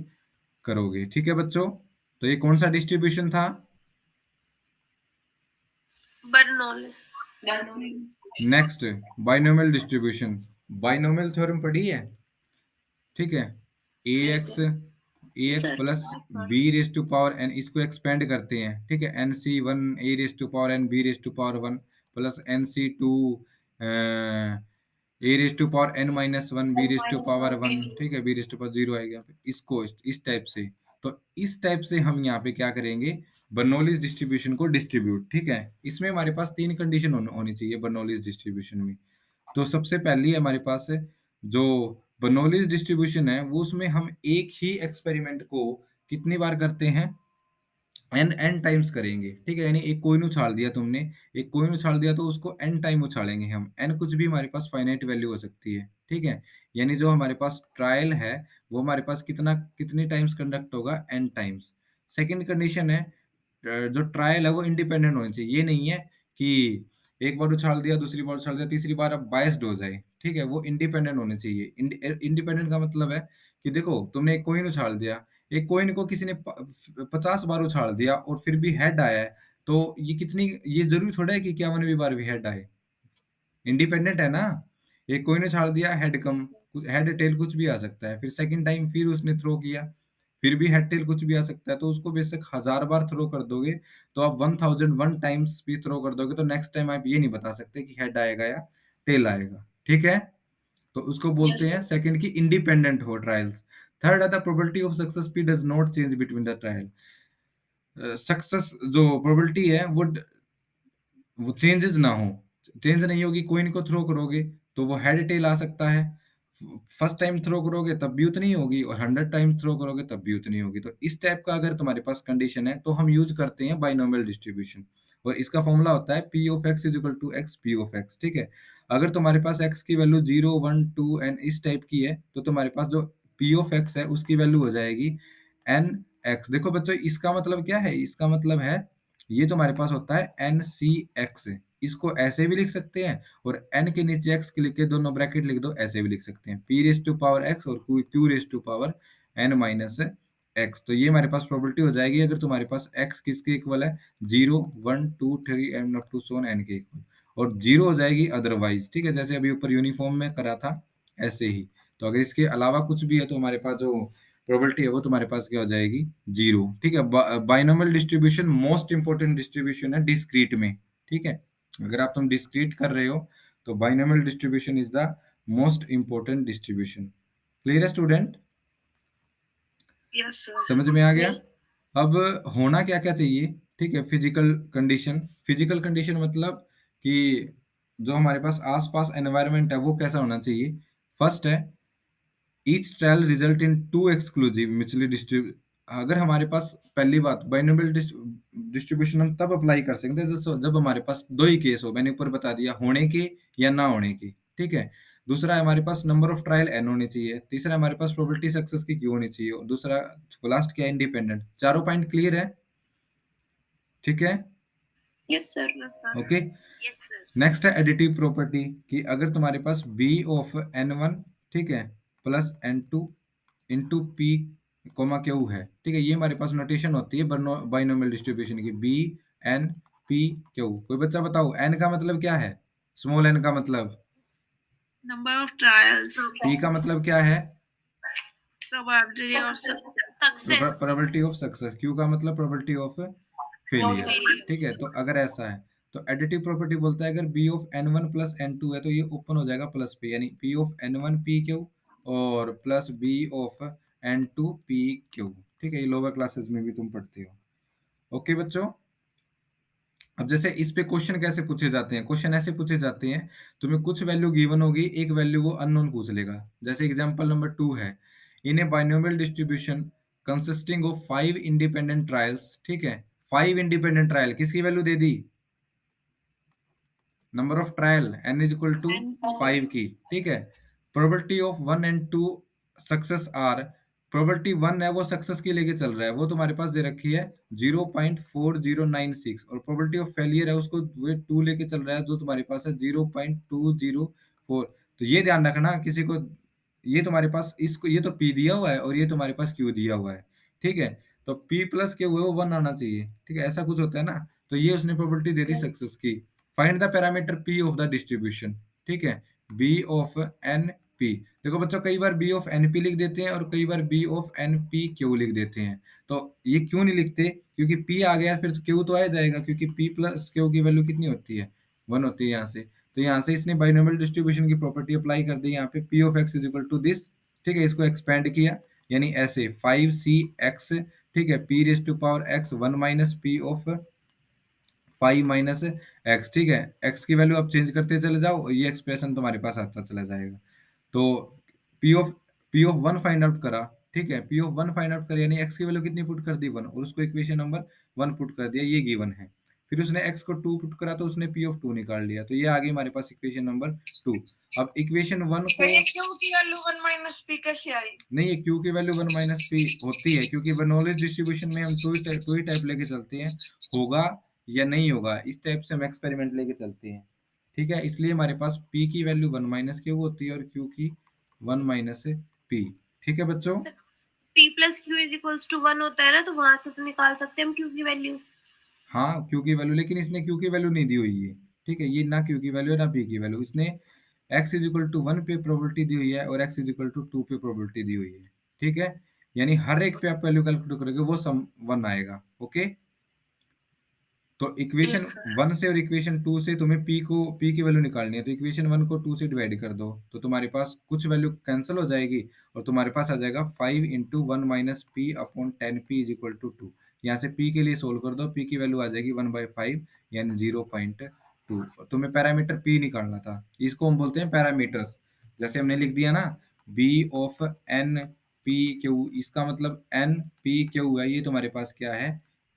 [SPEAKER 1] करोगे, ठीक है बच्चों। तो ये कौन सा डिस्ट्रीब्यूशन था,
[SPEAKER 2] Bernoulli.
[SPEAKER 1] Next binomial distribution. Binomial theorem पढ़ी है, ठीक है। ए x plus b raise to power n, इसको एक्सपेंड करते हैं, ठीक है। NC1 a raise to power n b raise to power 1 plus NC2 a raise to power n minus 1 b raise to power 1, ठीक है, बी रेज टू पावर 0 आएगा यहाँ पे। इसको इस टाइप से, तो इस टाइप से हम यहाँ पे क्या करेंगे, बर्नौलीज डिस्ट्रीब्यूशन को डिस्ट्रीब्यूट, ठीक है। इसमें हमारे पास 3 कंडीशन होनी चाहिए बर्नौलीज डिस्ट्रीब्यूशन में। तो सबसे पहली हमारे पास जो बर्नौलीज डिस्ट्रीब्यूशन है वो उसमें हम एक ही एक्सपेरिमेंट को कितनी बार करते हैं, n टाइम्स करेंगे, ठीक है। यानी एक कोइन उछाल दिया तुमने, एक कोइन उछाल दिया तो उसको n टाइम उछालेंगे हम। n कुछ भी हमारे पास फाइनाइट वैल्यू हो सकती है, ठीक है। यानी जो हमारे पास ट्रायल है वो हमारे पास कितनी टाइम्स कंडक्ट होगा, n टाइम्स। सेकंड कंडीशन है जो ट्रायल है वो इंडिपेंडेंट होनी चाहिए। ये नहीं है कि एक बार उछाल दिया, दूसरी बार उछाल दिया, तीसरी बार अब बायस्ड हो जाए, ठीक है। वो इंडिपेंडेंट होने चाहिए। इंडिपेंडेंट का मतलब है कि देखो तुमने एक कोइन उछाल दिया, एक कोइन को किसी ने 50 बार उछाल दिया और फिर भी हेड आया है, तो ये जरूरी थोड़ा है कि 51वीं बार भी हेड आए। इंडिपेंडेंट है ना। एक कोई ने उछाल दिया, हेड कम, हेड टेल कुछ भी आ सकता है। फिर सेकंड टाइम फिर उसने थ्रो किया, फिर भी हेड टेल कुछ भी आ सकता है। तो उसको बेशक 1000 बार थ्रो कर दोगे, तो आप 1001 टाइम्स भी थ्रो कर दोगे तो नेक्स्ट टाइम आप ये नहीं बता सकते कि हेड आएगा या टेल आएगा, ठीक है। तो उसको बोलते हैं सेकंड की इंडिपेंडेंट हो ट्रायल्स। थर्ड है the probability of success P does not change between the trial. Success जो प्रोबेबिलिटी है वो चेंजेस ना हो, चेंज नहीं होगी। कोइन को थ्रो करोगे तो वो हेड टेल आ सकता है, फर्स्ट टाइम थ्रो करोगे तब भी उतनी होगी और 100 टाइम थ्रो करोगे तब भी उतनी होगी। तो इस टाइप का अगर तुम्हारे पास कंडीशन है तो हम यूज करते हैं बाइनोमियल डिस्ट्रीब्यूशन। और इसका फॉर्मूला होता है p of x is equal to x p of x, ठीक है। अगर तुम्हारे पास एक्स की वैल्यू 0 1 2 एन इस टाइप की है तो तुम्हारे पास जो पी ऑफ एक्स है उसकी वैल्यू हो जाएगी एन एक्स। देखो बच्चों इसका मतलब क्या है, इसका मतलब है ये तुम्हारे पास होता है NCX। इसको ऐसे भी लिख सकते हैं और n के नीचे x लिख के दोनों ब्रैकेट लिख दो, ऐसे भी लिख सकते हैं, p raise to power x और q raise to power n minus x। तो ये हमारे पास प्रोबेबिलिटी हो जाएगी अगर तुम्हारे पास x किसके इक्वल है, 0, 1, 2, 3 and up to so on n के इक्वल, और 0 हो जाएगी अदरवाइज। ठीक है, जैसे अभी ऊपर यूनिफॉर्म में करा था ऐसे ही। तो अगर इसके अलावा कुछ भी है तो हमारे पास जो प्रोबेबिलिटी है वो तुम्हारे पास क्या हो जाएगी, 0। ठीक है, binomial distribution most important distribution है डिस्क्रीट में। ठीक है, अगर आप तुम डिस्क्रीट कर रहे हो तो binomial distribution is the most important distribution. Clear है स्टूडेंट?
[SPEAKER 2] Yes sir.
[SPEAKER 1] समझ में आ गया? अब होना क्या क्या चाहिए? ठीक है, फिजिकल कंडीशन। फिजिकल कंडीशन मतलब कि जो हमारे पास आसपास एनवायरनमेंट है वो कैसा होना चाहिए। फर्स्ट है, each trial result in two exclusive mutually distribute. अगर हमारे पास पहली बात बाइनोमियल डिस्ट्रीब्यूशन हम तब अप्लाई कर सकते हैं जब हमारे पास दो ही केस हो, मैंने ऊपर बता दिया, होने के या ना होने के। ठीक है, दूसरा है हमारे पास नंबर ऑफ ट्रायल एन होनी चाहिए, तीसरा हमारे पास प्रोबेबिलिटी सक्सेस की क्यू होनी चाहिए, और दूसरा लास्ट क्या है, इंडिपेंडेंट। चारों पॉइंट क्लियर है? ठीक है,
[SPEAKER 2] यस सर।
[SPEAKER 1] ओके। नेक्स्ट है एडिटिव प्रॉपर्टी कि अगर तुम्हारे पास b ऑफ n1, ठीक है, plus n2 into p comma q है। ठीक है, ये हमारे पास नोटेशन होती है बाइनोमियल डिस्ट्रीब्यूशन की, b n p q। कोई बच्चा बताओ n का मतलब क्या है, स्मॉल n का मतलब,
[SPEAKER 2] नंबर ऑफ ट्रायल्स।
[SPEAKER 1] p का मतलब क्या है,
[SPEAKER 2] probability of success.
[SPEAKER 1] Probability of success, q का मतलब प्रोबेबिलिटी ऑफ फेलियर। ठीक है, तो अगर ऐसा है तो एडिटिव प्रॉपर्टी बोलता है अगर b of n1 plus n2 है तो ये ओपन हो जाएगा प्लस p, यानी p ऑफ n1 pq और plus b of n2 pq। ठीक है, ये लोअर क्लासेस में भी तुम पढ़ते हो। ओके बच्चों, अब जैसे इस पे क्वेश्चन कैसे पूछे जाते हैं, क्वेश्चन ऐसे पूछे जाते हैं, तुम्हें कुछ वैल्यू गिवन होगी, एक वैल्यू वो अननोन पूछ लेगा। जैसे एग्जांपल नंबर 2 है, in a binomial distribution consisting of 5 independent trials. ठीक है, 5 इंडिपेंडेंट ट्रायल, किसकी वैल्यू दे दी, number of trial n is equal to 5 की। ठीक है, probability of 1 and 2 success are, probability 1 है वो सक्सेस की लेके चल रहा है, वो तुम्हारे पास दे रखी है 0.4096, और प्रोबेबिलिटी ऑफ फेलियर है उसको वो 2 लेके चल रहा है जो तुम्हारे पास है 0.204। तो ये ध्यान रखना किसी को, ये तुम्हारे पास इसको, ये तो p दिया हुआ है और ये तुम्हारे पास q दिया हुआ है। ठीक है, तो p प्लस q है वो 1 आना चाहिए। ठीक है, ऐसा कुछ होता है ना, तो ये उसने प्रोबेबिलिटी दे दी सक्सेस की। Find the parameter p of the distribution. ठीक है, b ऑफ np। देखो बच्चों, कई बार b ऑफ np लिख देते हैं और कई बार b ऑफ npq लिख देते हैं। तो ये क्यों नहीं लिखते, क्योंकि p आ गया फिर q तो आ जाएगा, क्योंकि p प्लस q की वैल्यू कितनी होती है, 1 होती है यहाँ से। तो यहाँ से इसने बाइनोमियल डिस्ट्रीब्यूशन की प्रॉपर्टी अप्लाई कर दी यहाँ पे, p of x is equal to this. ठीक है, इसको एक्सपेंड किया, यानी ऐसे 5cx। ठीक है, p raise to power x 1 minus p of 5 minus x. ठीक है, एक्स की वैल्यू आप चेंज करते चले जाओ, ये एक्सप्रेशन तुम्हारे पास आता चला जाएगा। तो P of one find out करा। ठीक है, p of one find out करा, यानी एक्स की वैल्यू कितनी पुट कर दी, 1, और उसको इक्वेशन नंबर 1 पुट कर दिया, ये गिवन है। फिर उसने एक्स को 2 पुट करा तो उसने पी ऑफ 2 निकाल लिया, तो ये आ गई हमारे पास इक्वेशन नंबर 2। अब इक्वेशन 1 को,
[SPEAKER 2] ये क्यू की वैल्यू 1 माइनस p कैसे आई?
[SPEAKER 1] नहीं, ये क्यू की वैल्यू 1 माइनस पी होती है, क्योंकि नॉलेज डिस्ट्रीब्यूशन में हम टू ही टाइप लेके चलते हैं, होगा या नहीं होगा, इस टाइप से हम एक्सपेरिमेंट लेके चलते हैं। ठीक है, इसलिए हमारे पास p की वैल्यू 1 माइनस क्यू होती है और q की 1 माइनस p। ठीक है बच्चों,
[SPEAKER 2] p plus q is equals to 1 होता है ना, तो वहां से तो निकाल सकते हैं हम q की वैल्यू।
[SPEAKER 1] हाँ q की वैल्यू, लेकिन इसने q की वैल्यू नहीं दी हुई है। ठीक है, ये ना q की वैल्यू है ना p की वैल्यू, इसने x इज इक्वल टू 1 पे प्रोबेबिलिटी दी हुई है और x इज इक्वल टू 2 पे प्रोबेबिलिटी दी हुई है। ठीक है, यानी हर एक पे आप वैल्यू कैलकुलेट करोगे वो सम 1 आएगा। ओके, तो इक्वेशन 1 से और इक्वेशन 2 से तुम्हें p की वैल्यू निकालनी है, तो इक्वेशन 1 को 2 से डिवाइड कर दो तो तुम्हारे पास कुछ वैल्यू कैंसिल हो जाएगी और तुम्हारे पास आ जाएगा 5 into 1 minus p upon 10p is equal to 2। यहाँ से p के लिए सोल्व कर दो, p की वैल्यू आ जाएगी 1/5 यानी 0.2। तुम्हें पैरामीटर p निकालना था, इसको हम बोलते हैं पैरामीटर्स। जैसे हमने लिख दिया ना, b of n p q, इसका मतलब n p q है, ये तुम्हारे पास क्या है,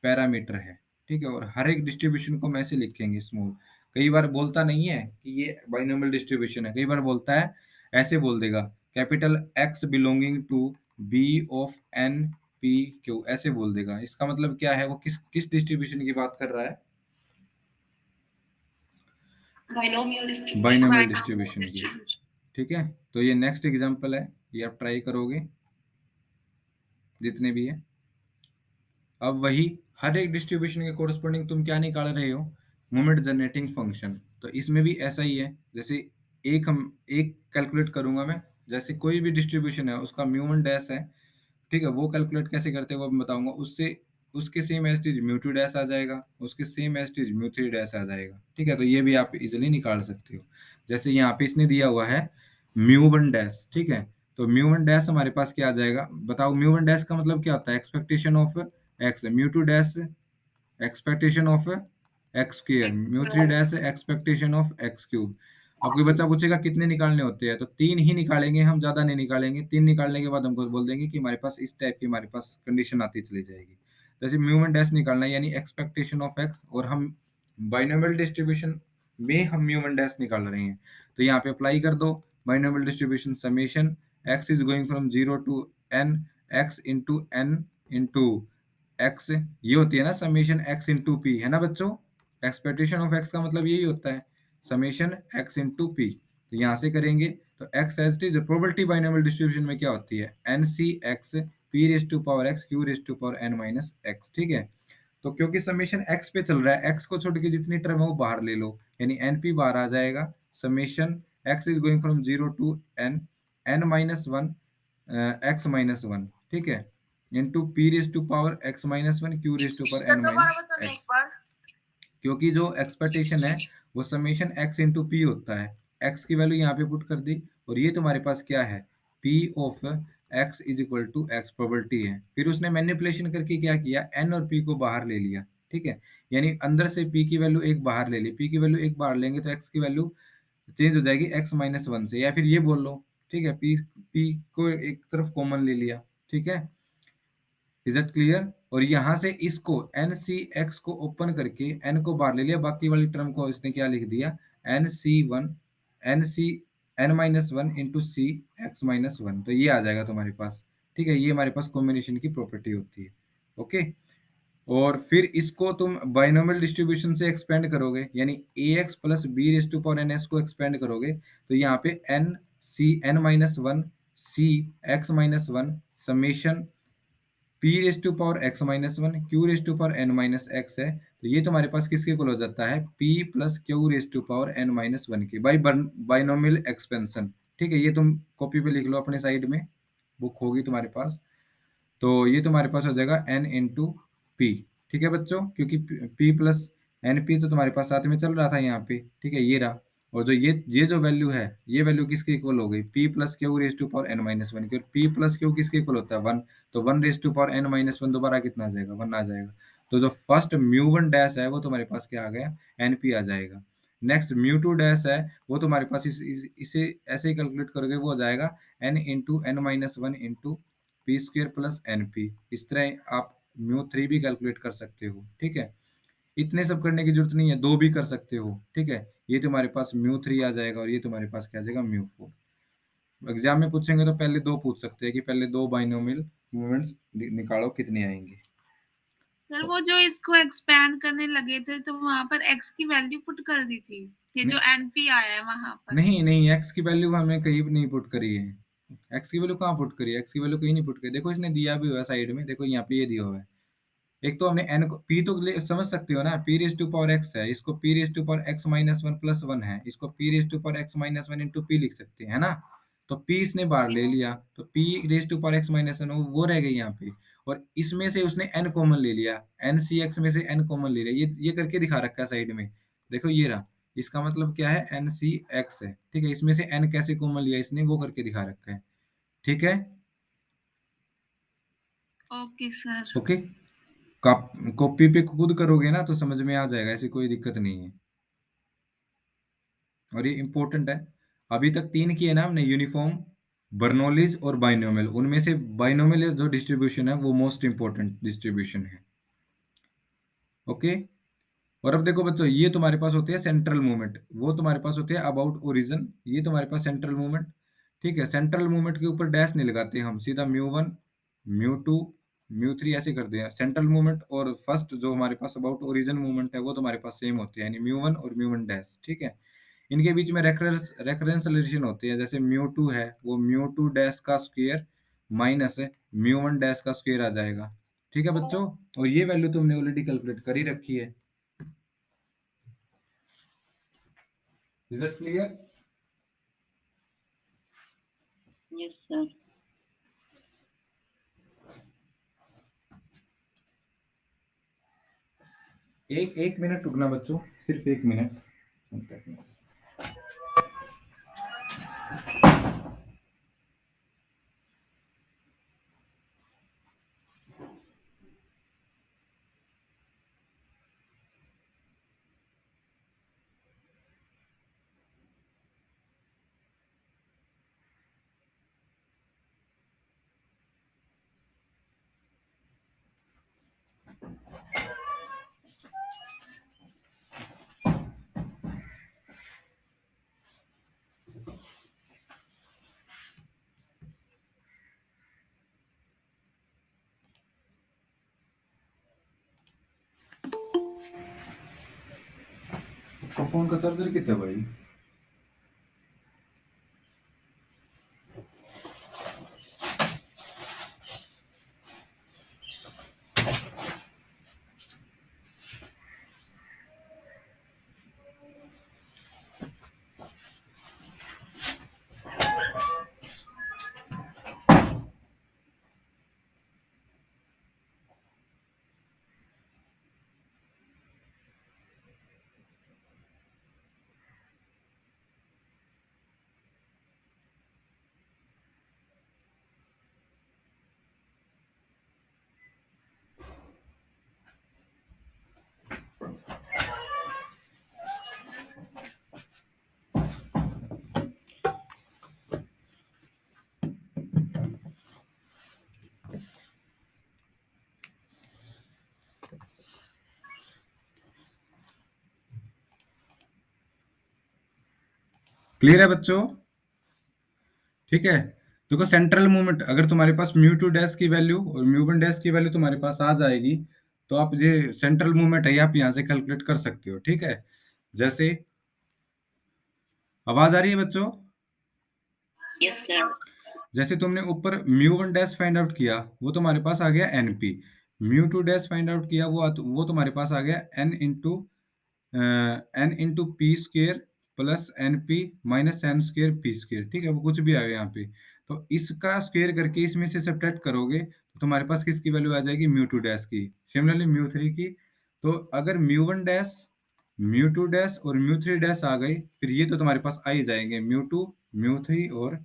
[SPEAKER 1] पैरामीटर है। ठीक है, और हर एक डिस्ट्रीब्यूशन को हम ऐसे लिखेंगे स्मॉल। कई बार बोलता नहीं है कि ये बाइनोमियल डिस्ट्रीब्यूशन है, कई बार बोलता है ऐसे बोल देगा, capital x belonging to b of n p q ऐसे बोल देगा। इसका मतलब क्या है, वो किस किस डिस्ट्रीब्यूशन की बात कर रहा है? बाइनोमियल डिस्ट्रीब्यूशन की। ठीक है, तो ये नेक्स्ट एग्जांपल है, ये आप ट्राई करोगे जितने भी है। अब वही हर एक डिस्ट्रीब्यूशन के कोरस्पॉन्डिंग तुम क्या निकाल रहे हो, मोमेंट जनरेटिंग फंक्शन। तो इसमें भी ऐसा ही है, जैसे एक कैलकुलेट करूंगा मैं, जैसे कोई भी डिस्ट्रीब्यूशन है उसका म्यू1 डैश है, ठीक है, वो कैलकुलेट कैसे करते हैं वो मैं बताऊंगा। उससे उसके same as it is mu two dash आ जाएगा, उसके सेम एज इट इज म्यू3 डैश आ जाएगा। ठीक है, तो ये भी आप इजिली निकाल सकते हो। जैसे यहाँ पे इसने दिया हुआ है म्यू1 डैश, ठीक है, तो म्यू1 डैश हमारे पास क्या आ जाएगा, बताओ। म्यू1 डैश का मतलब क्या होता है, expectation of x. Mu two dash expectation of x square, म्यू3 dash expectation of x cube. अब कोई बच्चा पूछेगा कितने निकालने होते हैं, तो 3 ही निकालेंगे हम, ज्यादा नहीं निकालेंगे। 3 निकालने के बाद हमको बोल देंगे कि हमारे पास इस टाइप की हमारे पास कंडीशन आती चली जाएगी। जैसे म्यू1 डैश निकालना है यानी एक्सपेक्टेशन ऑफ एक्स, और हम बाइनोमियल डिस्ट्रीब्यूशन में हम म्यू1 डैश निकाल रहे हैं, तो यहाँ पे अप्लाई कर दो binomial distribution summation x is going from 0 to n x into n into x, ये होती है ना समेशन एक्स इंटू पी, है ना बच्चों। एक्सपेक्टेशन ऑफ एक्स का मतलब यही होता है, समेशन एक्स इंटू पी। तो यहाँ से करेंगे तो x as it is probability binomial distribution में क्या होती है, n c x p raise to power x q raise to power n minus x. ठीक है, तो क्योंकि समेशन एक्स पे चल रहा है, एक्स को छोड़ के जितनी टर्म है वो बाहर ले लो, यानी एन पी बाहर आ जाएगा। Summation x is going from 0 to n n minus one x minus one, ठीक है, into p raise to power x minus one q raise to power n minus x. क्योंकि जो एक्सपेक्टेशन है वो समेशन एक्स इंटू पी होता है, एक्स की वैल्यू यहाँ पे पुट कर दी, और ये तुम्हारे पास क्या है, p of x is equal to x probability है। फिर उसने मैनिपुलेशन करके क्या किया, एन और पी को बाहर ले लिया। ठीक है, यानी अंदर से पी की वैल्यू एक बाहर ले ली, पी की वैल्यू एक बाहर लेंगे तो एक्स की वैल्यू चेंज हो जाएगी एक्स माइनस वन से, या फिर ये बोल लो, ठीक है, पी पी को एक तरफ कॉमन ले लिया। ठीक है, इज इट क्लियर। और यहां से इसको एन सी एक्स को ओपन करके एन को बाहर ले लिया, बाकी वाली टर्म को इसने क्या लिख दिया, n C one n C n minus one into C x minus one, तो ये आ जाएगा तुम्हारे पास। ठीक है, ये हमारे पास कॉम्बिनेशन की प्रॉपर्टी होती है। ओके, और फिर इसको तुम बाइनोमियल डिस्ट्रीब्यूशन से एक्सपेंड करोगे, यानी a x plus b raise to power n x को एक्सपेंड करोगे, तो यहाँ पे n C n minus one C x minus one summation p raise to power x minus one q raise to power n minus x है। तो ये तुम्हारे पास किसके इक्वल हो जाता है, p plus q raise to power n minus one की बाई बाइनोमियल एक्सपेंशन। ठीक है, ये तुम कॉपी पे लिख लो अपने साइड में, बुक होगी तुम्हारे पास। तो ये तुम्हारे पास हो जाएगा एन इंटू पी। ठीक है बच्चों, क्योंकि पी प्लस एन पी तो तुम्हारे पास साथ में चल रहा था यहाँ पे। ठीक है, ये रहा, और जो ये जो वैल्यू है, ये वैल्यू किसके इक्वल हो गई, p plus q raise to power n minus one की। पी प्लस क्यू किसके इक्वल होता है, वन, तो one raise to power n minus one दोबारा कितना आ जाएगा, वन आ जाएगा। तो जो फर्स्ट म्यू वन डैश है वो तुम्हारे पास क्या आ गया, एन पी आ जाएगा। नेक्स्ट म्यू टू डैश है वो तुम्हारे पास इसे ऐसे ही कैलकुलेट करोगे, वो हो जाएगा n into n minus one into p square plus n p. इस तरह आप म्यू थ्री भी कैलकुलेट कर सकते हो। ठीक है, इतने सब करने की जरूरत नहीं है, दो भी कर सकते हो। ठीक है, ये तुम्हारे पास म्यू थ्री आ जाएगा और ये तुम्हारे पास क्या आ जाएगा, म्यू फोर। एग्जाम में पूछेंगे तो पहले दो पूछ सकते हैं कि पहले दो बाइनोमियल मूवमेंट्स निकालो कितने आएंगे।
[SPEAKER 3] सर वो जो इसको एक्सपैंड करने लगे थे तो वहां पर एक्स की वैल्यू पुट कर दी थी, ये जो एनपी आया है वहां पर।
[SPEAKER 1] नहीं नहीं, एक्स की वैल्यू हमने कहीं नहीं पुट करी है। एक्स की वैल्यू कहाँ पुट करी है, एक्स की वैल्यू कहीं नहीं पुट करी। देखो इसने दिया भी हुआ है साइड में, देखो यहाँ पे ये दिया हुआ है। एक तो हमने एन को पी तो समझ सकते हो ना, p raise to power x है, इसको p raise to power x minus one plus one है, इसको p raise to power x minus one into p लिख सकते हैं, है ना। तो पी इसने बाहर ले लिया, तो p raise to power x minus one वो रह गई यहाँ पे, और इसमें से उसने एन कॉमन ले लिया, एन सी एक्स में से एन कॉमन ले लिया, ये करके दिखा रखा है साइड में। देखो ये रहा, इसका मतलब क्या है, एन सी एक्स है। ठीक है, इसमें से एन कैसे कॉमन लिया इसने, वो करके दिखा रखा है। ठीक है,
[SPEAKER 3] ओके सर।
[SPEAKER 1] ओके, कॉपी पे खुद करोगे ना तो समझ में आ जाएगा, ऐसी कोई दिक्कत नहीं है। और ये इंपॉर्टेंट है, अभी तक तीन किए ना हमने, यूनिफॉर्म, बर्नौलीज और बाइनोमियल। उनमें से बाइनोमियल जो डिस्ट्रीब्यूशन है वो मोस्ट इंपॉर्टेंट डिस्ट्रीब्यूशन है। ओके, और अब देखो बच्चों, ये तुम्हारे पास होते हैं सेंट्रल मूवमेंट, वो तुम्हारे पास होते हैं अबाउट ओरिजिन, ये तुम्हारे पास सेंट्रल मूवमेंट। ठीक है, सेंट्रल मूवमेंट के ऊपर डैश नहीं लगाते हम, सीधा म्यू वन म्यू टू μ3 ऐसे कर दिया। सेंट्रल मूवमेंट और फर्स्ट जो हमारे पास अबाउट ओरिजिन मूवमेंट है वो तो हमारे पास सेम होते हैं, यानी μ1 और μ1 डैश, ठीक है। इनके बीच में रेफरेंस रिलेशन होती है, जैसे μ2 है वो μ2 डैश का स्क्वायर माइनस μ1 डैश का स्क्वायर आ जाएगा, ठीक है बच्चों। और ये वैल्यू तुमने ऑलरेडी कैलकुलेट कर ही रखी है। Is it clear?
[SPEAKER 2] Yes sir.
[SPEAKER 1] एक मिनट रुकना बच्चों, सिर्फ 1 मिनट। फोन का चार्जर कितना भाई? क्लियर है बच्चों? ठीक है, देखो सेंट्रल मूवमेंट अगर तुम्हारे पास μ2 डैश की वैल्यू और μ1 डैश की वैल्यू तुम्हारे पास आ जाएगी तो आप ये सेंट्रल मूवमेंट है आप यहां से कैलकुलेट कर सकते हो, ठीक है। जैसे आवाज आ रही है बच्चों?
[SPEAKER 2] Yes sir.
[SPEAKER 1] जैसे तुमने ऊपर μ1 डैश फाइंड आउट किया वो तुम्हारे पास आ गया np, μ2 डैश फाइंड आउट किया वो तुम्हारे पास आ गया n into p square plus n p minus n square p square, ठीक है, वो कुछ भी आएगा यहाँ पे। तो इसका स्क्वायर करके इसमें से सब्ट्रैक्ट करोगे तो तुम्हारे पास किसकी वैल्यू आ जाएगी? μ2 डैश की, सिमिलरली μ3 की। तो अगर μ1 डैश, μ2 डैश और μ3 डैश आ गई फिर ये तो तुम्हारे पास आ ही जाएंगे μ2, μ3 और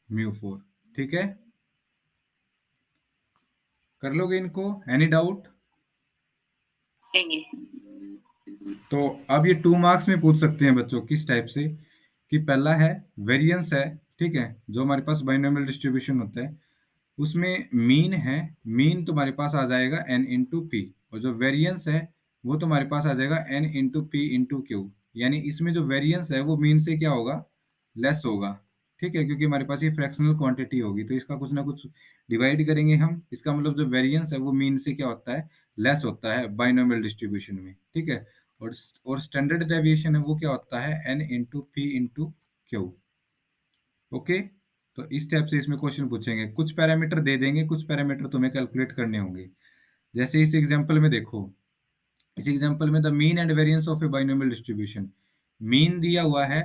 [SPEAKER 1] μ4, ठीक है। कर लोगे इनको? Any doubt? तो अब ये 2 मार्क्स में पूछ सकते हैं बच्चों किस टाइप से, कि पहला है वेरिएंस है, ठीक है, जो हमारे पास बाइनोमियल डिस्ट्रीब्यूशन होता है उसमें मीन है, मीन तुम्हारे पास आ जाएगा n इंटू पी, और जो वेरिएंस है वो तुम्हारे पास आ जाएगा n into P into Q, यानी इसमें जो वेरिएंस है वो मीन से क्या होगा? लेस होगा, ठीक है, क्योंकि हमारे पास ये फ्रैक्शनल क्वांटिटी होगी तो इसका कुछ ना कुछ डिवाइड करेंगे हम, इसका मतलब जो वेरिएंस है वो मीन से क्या होता है? लेस होता है बाइनोमियल डिस्ट्रीब्यूशन में, ठीक है। और स्टैंडर्ड डेविएशन है वो क्या होता है? n into P into Q, okay. तो इस टाइप से इसमें क्वेश्चन पूछेंगे, कुछ पैरामीटर दे देंगे, कुछ पैरामीटर तुम्हें कैलकुलेट करने होंगे। जैसे इस एग्जांपल में देखो, इस एग्जांपल में the mean and variance of A binomial distribution, mean दिया हुआ है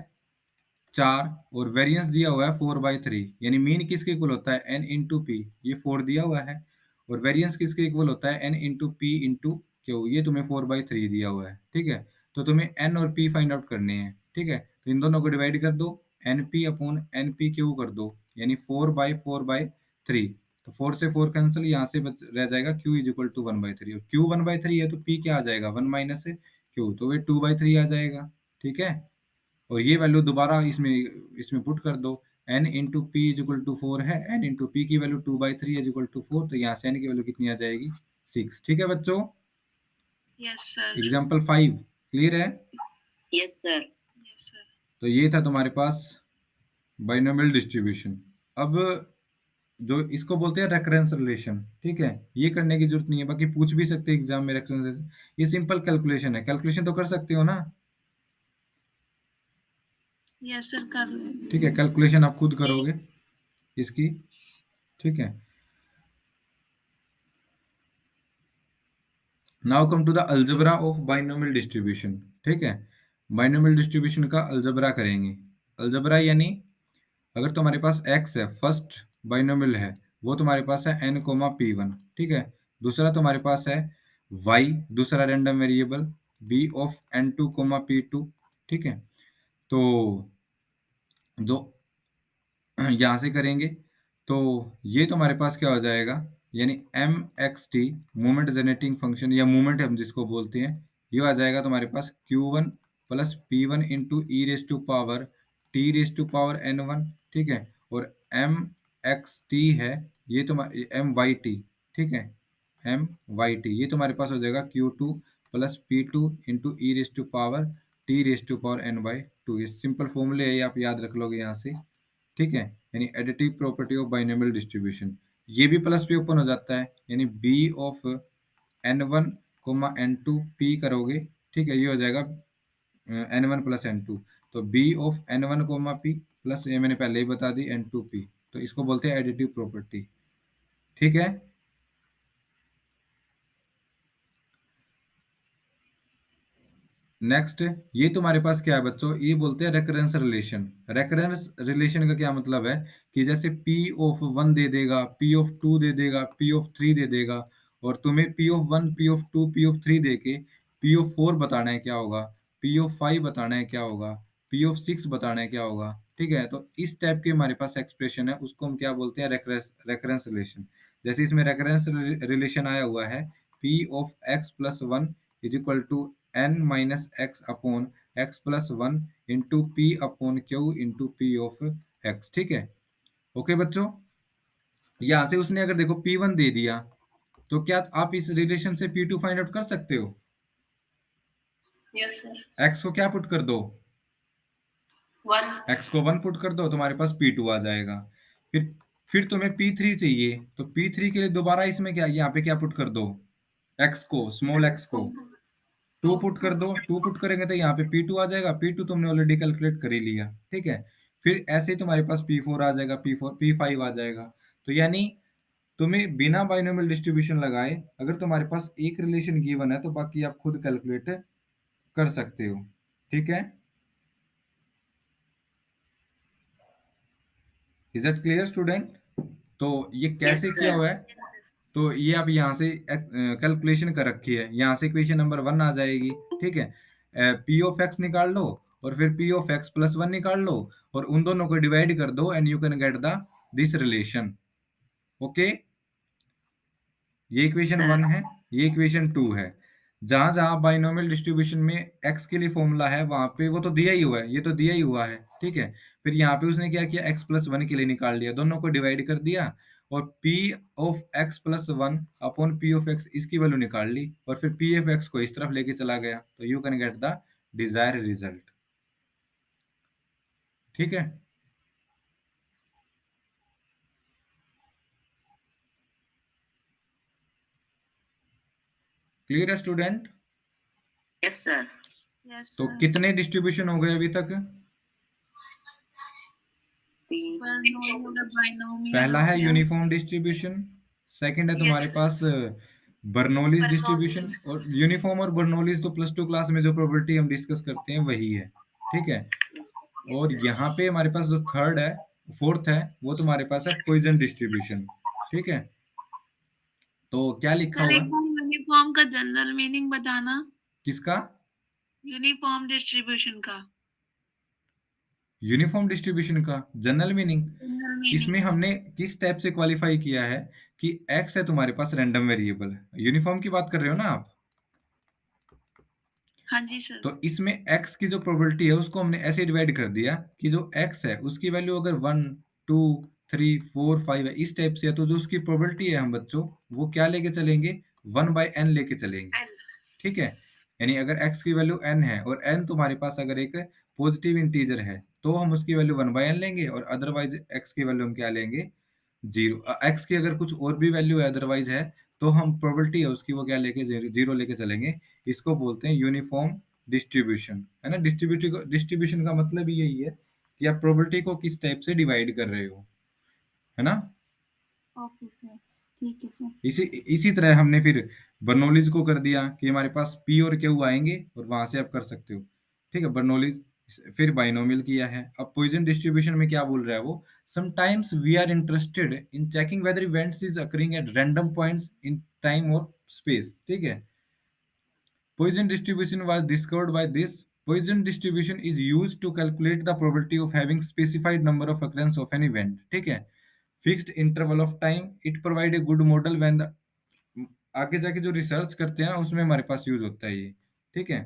[SPEAKER 1] 4 और वेरिएंस दिया हुआ है 4/3, यानी मीन किसके इक्वल होता है? n इंटू पी, ये 4 दिया हुआ है, और वेरिएंस किसके इक्वल होता है? n into P into Q, ये तुम्हें 4/3 दिया हुआ है, ठीक है। तो तुम्हें n और p फाइंड आउट करने हैं, ठीक है। तो इन दोनों को डिवाइड कर दो, np अपॉन npq कर दो, यानी 4/4/3, तो 4 से 4 कैंसिल, यहाँ से बच रह जाएगा q इज इक्वल टू 1/3, और q 1/3 है तो p क्या आ जाएगा? 1 माइनस q, तो वे 2/3 आ जाएगा, ठीक है। और ये वैल्यू दोबारा इसमें इसमें पुट कर दो, n into p is equal to 4 है, n इंटू पी की वैल्यू 2/3 इज इक्वल टू 4, तो यहाँ से n की वैल्यू कितनी आ जाएगी? 6, ठीक है बच्चों।
[SPEAKER 3] Yes sir.
[SPEAKER 1] एग्जाम्पल 5 क्लियर है?
[SPEAKER 2] Yes sir.
[SPEAKER 3] Yes sir.
[SPEAKER 1] तो ये था तुम्हारे पास बाइनोमियल डिस्ट्रीब्यूशन। अब जो इसको बोलते हैं रेकरेंस रिलेशन, ठीक है? ये करने की ज़रूरत नहीं है, बाकी पूछ भी सकते हैं एग्ज़ाम में रेकरेंस रिलेशन। ये सिंपल कैलकुलेशन है, कैलकुलेशन तो कर सकते हो ना?
[SPEAKER 3] यस सर, कर लो।
[SPEAKER 1] ठीक है, कैलकुलेशन आप खुद करोगे इसकी, ठीक है? Now come to the algebra of binomial distribution, ठीक है? बाइनोमियल डिस्ट्रीब्यूशन का अलजेब्रा करेंगे। अलजेब्रा यानी अगर तुम्हारे पास x है, फर्स्ट बाइनोमियल है, वो तुम्हारे पास है n p1, ठीक है? दूसरा तुम्हारे पास है y, दूसरा random variable b of n2 p2, ठीक है? तो जो यहाँ से करेंगे तो ये तुम्हारे पास क्या हो जाएगा, यानी M x t moment generating function या मोमेंट हम जिसको बोलते हैं, ये आ जाएगा तुम्हारे पास Q1 plus p one into e raise to power t raise to power n one, ठीक है? और एम एक्स टी है, ये तुम्हारे एम वाई टी, ठीक है? एम वाई टी ये तुम्हारे पास हो जाएगा Q2 plus p two into e raise to power t raise to power n by two. ये सिंपल फॉर्मूले है, ये आप याद रख लोगे यहाँ से, ठीक है? यानी additive property of binomial distribution, ये भी प्लस पे ओपन हो जाता है, यानी b of n one comma n two p करोगे, ठीक है? ये हो जाएगा n one plus n two, तो b of n one comma p plus ये मैंने पहले ही बता दी एन टू पी, तो इसको बोलते हैं एडिटिव प्रॉपर्टी, ठीक है? नेक्स्ट, ये तुम्हारे पास क्या है बच्चों, ये बोलते हैं रेकरेंस रिलेशन। रेकरेंस रिलेशन का क्या मतलब है कि जैसे p ऑफ 1 दे देगा, p ऑफ 2 दे देगा, p ऑफ 3 दे देगा, और तुम्हें p of 1, p of 2, p of 3 देके p ऑफ 4 बताना है क्या होगा, p ऑफ 5 बताना है क्या होगा, p ऑफ 6 बताना है क्या होगा, ठीक है? तो इस टाइप के हमारे पास एक्सप्रेशन है, उसको हम क्या बोलते हैं, रेकरेंस रिलेशन। जैसे इसमें रेकरेंस रिलेशन आया हुआ है p of x plus 1 is equal to n minus x upon x plus 1 into p upon q into P of x, ठीक है? ओके बच्चों, यहां से उसने अगर देखो P1 दे दिया, तो क्या आप इस रिलेशन से P2 फाइंड आउट कर सकते हो?
[SPEAKER 3] Yes sir.
[SPEAKER 1] x को क्या पुट कर दो,
[SPEAKER 3] 1।
[SPEAKER 1] x को 1 पुट कर दो, तुम्हारे पास P2 आ जाएगा। फिर तुम्हें P3 चाहिए, तो P3 के लिए दोबारा इसमें क्या, यहाँ पे क्या पुट कर दो, x को, स्मॉल x को 2 पुट कर दो, 2 पुट करेंगे तो यहाँ पे P2 आ जाएगा, P2 तुमने ऑलरेडी कैलकुलेट कर ही लिया, ठीक है? फिर ऐसे ही तुम्हारे पास P4 आ जाएगा, P5 आ जाएगा। तो यानी तुम्हें बिना बाइनोमियल डिस्ट्रीब्यूशन लगाए अगर तुम्हारे पास एक रिलेशन गिवन है, तो बाकी आप खुद कैलकुलेट कर सकते हो, ठीक है? Is that clear student? तो ये कैसे किया हुआ है, तो ये आप यहाँ से कैलकुलेशन कर रखी है, यहाँ से इक्वेशन नंबर 1 आ जाएगी, ठीक है? पी ऑफ एक्स निकाल लो और फिर पी ऑफ एक्स प्लस 1 निकाल लो और उन दोनों को डिवाइड कर दो and you can get the this relation, okay? ये इक्वेशन 1 है, ये इक्वेशन 2 है। जहां जहां बाइनोमियल डिस्ट्रीब्यूशन में x के लिए फॉर्मूला है, वहां पे वो तो दिया ही हुआ है, ये तो दिया ही हुआ है, ठीक है? फिर यहाँ पे उसने क्या किया, x प्लस 1 के लिए निकाल लिया, दोनों को डिवाइड कर दिया और p of x plus 1 upon p of x इसकी वैल्यू निकाल ली और फिर p ऑफ x को इस तरफ लेके चला गया, तो you can get the Dzire result, ठीक है? क्लियर है स्टूडेंट?
[SPEAKER 3] Yes sir. यस
[SPEAKER 1] तो
[SPEAKER 3] सर।
[SPEAKER 1] कितने डिस्ट्रीब्यूशन हो गए अभी तक? पहला है यूनिफॉर्म डिस्ट्रीब्यूशन, सेकंड है तुम्हारे पास बर्नौलीज डिस्ट्रीब्यूशन, और यूनिफॉर्म और बर्नौलीज तो प्लस 2 क्लास में जो प्रोबेबिलिटी हम डिस्कस करते हैं वही है, ठीक है? और यहाँ पे हमारे पास जो थर्ड है, फोर्थ है, वो तुम्हारे पास है पॉइजन डिस्ट्रीब्यूशन, ठीक है? तो क्या लिखा
[SPEAKER 3] सर
[SPEAKER 1] हुआ,
[SPEAKER 3] एक बार यूनिफॉर्म का जनरल मीनिंग बताना।
[SPEAKER 1] किसका?
[SPEAKER 3] यूनिफॉर्म डिस्ट्रीब्यूशन का
[SPEAKER 1] यूनिफॉर्म डिस्ट्रीब्यूशन का जनरल मीनिंग,
[SPEAKER 3] जनरल मीनिंग।
[SPEAKER 1] इसमें हमने किस टाइप से क्वालिफाई किया है कि x है तुम्हारे पास रैंडम वेरिएबल, यूनिफॉर्म की बात कर रहे हो ना आप?
[SPEAKER 3] हाँ जी सर।
[SPEAKER 1] तो इसमें x की जो प्रोबेबिलिटी है उसको हमने ऐसे डिवाइड कर दिया कि जो x है उसकी वैल्यू अगर 1, 2, 3, 4, 5 है, इस टाइप से है, तो जो उसकी प्रोबेबिलिटी है हम बच्चों वो क्या लेके चलेंगे, 1/n लेके चलेंगे, ठीक है? यानी अगर x की वैल्यू n है और n तुम्हारे पास अगर एक पॉजिटिव इंटीजर है, तो हम उसकी वैल्यू 1/n लेंगे और अदरवाइज x की वैल्यू हम क्या लेंगे, 0 x की अगर कुछ और भी वैल्यू है अदरवाइज है तो हम प्रोबेबिलिटी है उसकी वो क्या लेके 0 लेके चलेंगे। इसको बोलते हैं यूनिफॉर्म डिस्ट्रीब्यूशन, है ना। डिस्ट्रीब्यूशन का मतलब ही यही है कि आप प्रोबेबिलिटी को किस टाइप से डिवाइड कर रहे हो, है ना।
[SPEAKER 3] ओके सर, ठीक है सर।
[SPEAKER 1] इसी इसी तरह हमने फिर बर्नौलीज को कर दिया कि हमारे पास पी और क्यू आएंगे और वहां से आप कर सकते हो, ठीक है, बर्नौलीज। फिर बाइनोमियल किया है। अब पॉइजन डिस्ट्रीब्यूशन में क्या बोल रहा है वो, sometimes we are interested in checking whether events is occurring at random points in time और स्पेस, ठीक है। Poisson distribution was discovered by this. Poisson distribution is used to calculate the probability of having specified number of occurrence of an event, ठीक है, fixed interval of time. It provide a good model when the आगे जाके जो रिसर्च करते हैं ना उसमें हमारे पास यूज होता है ये, ठीक है।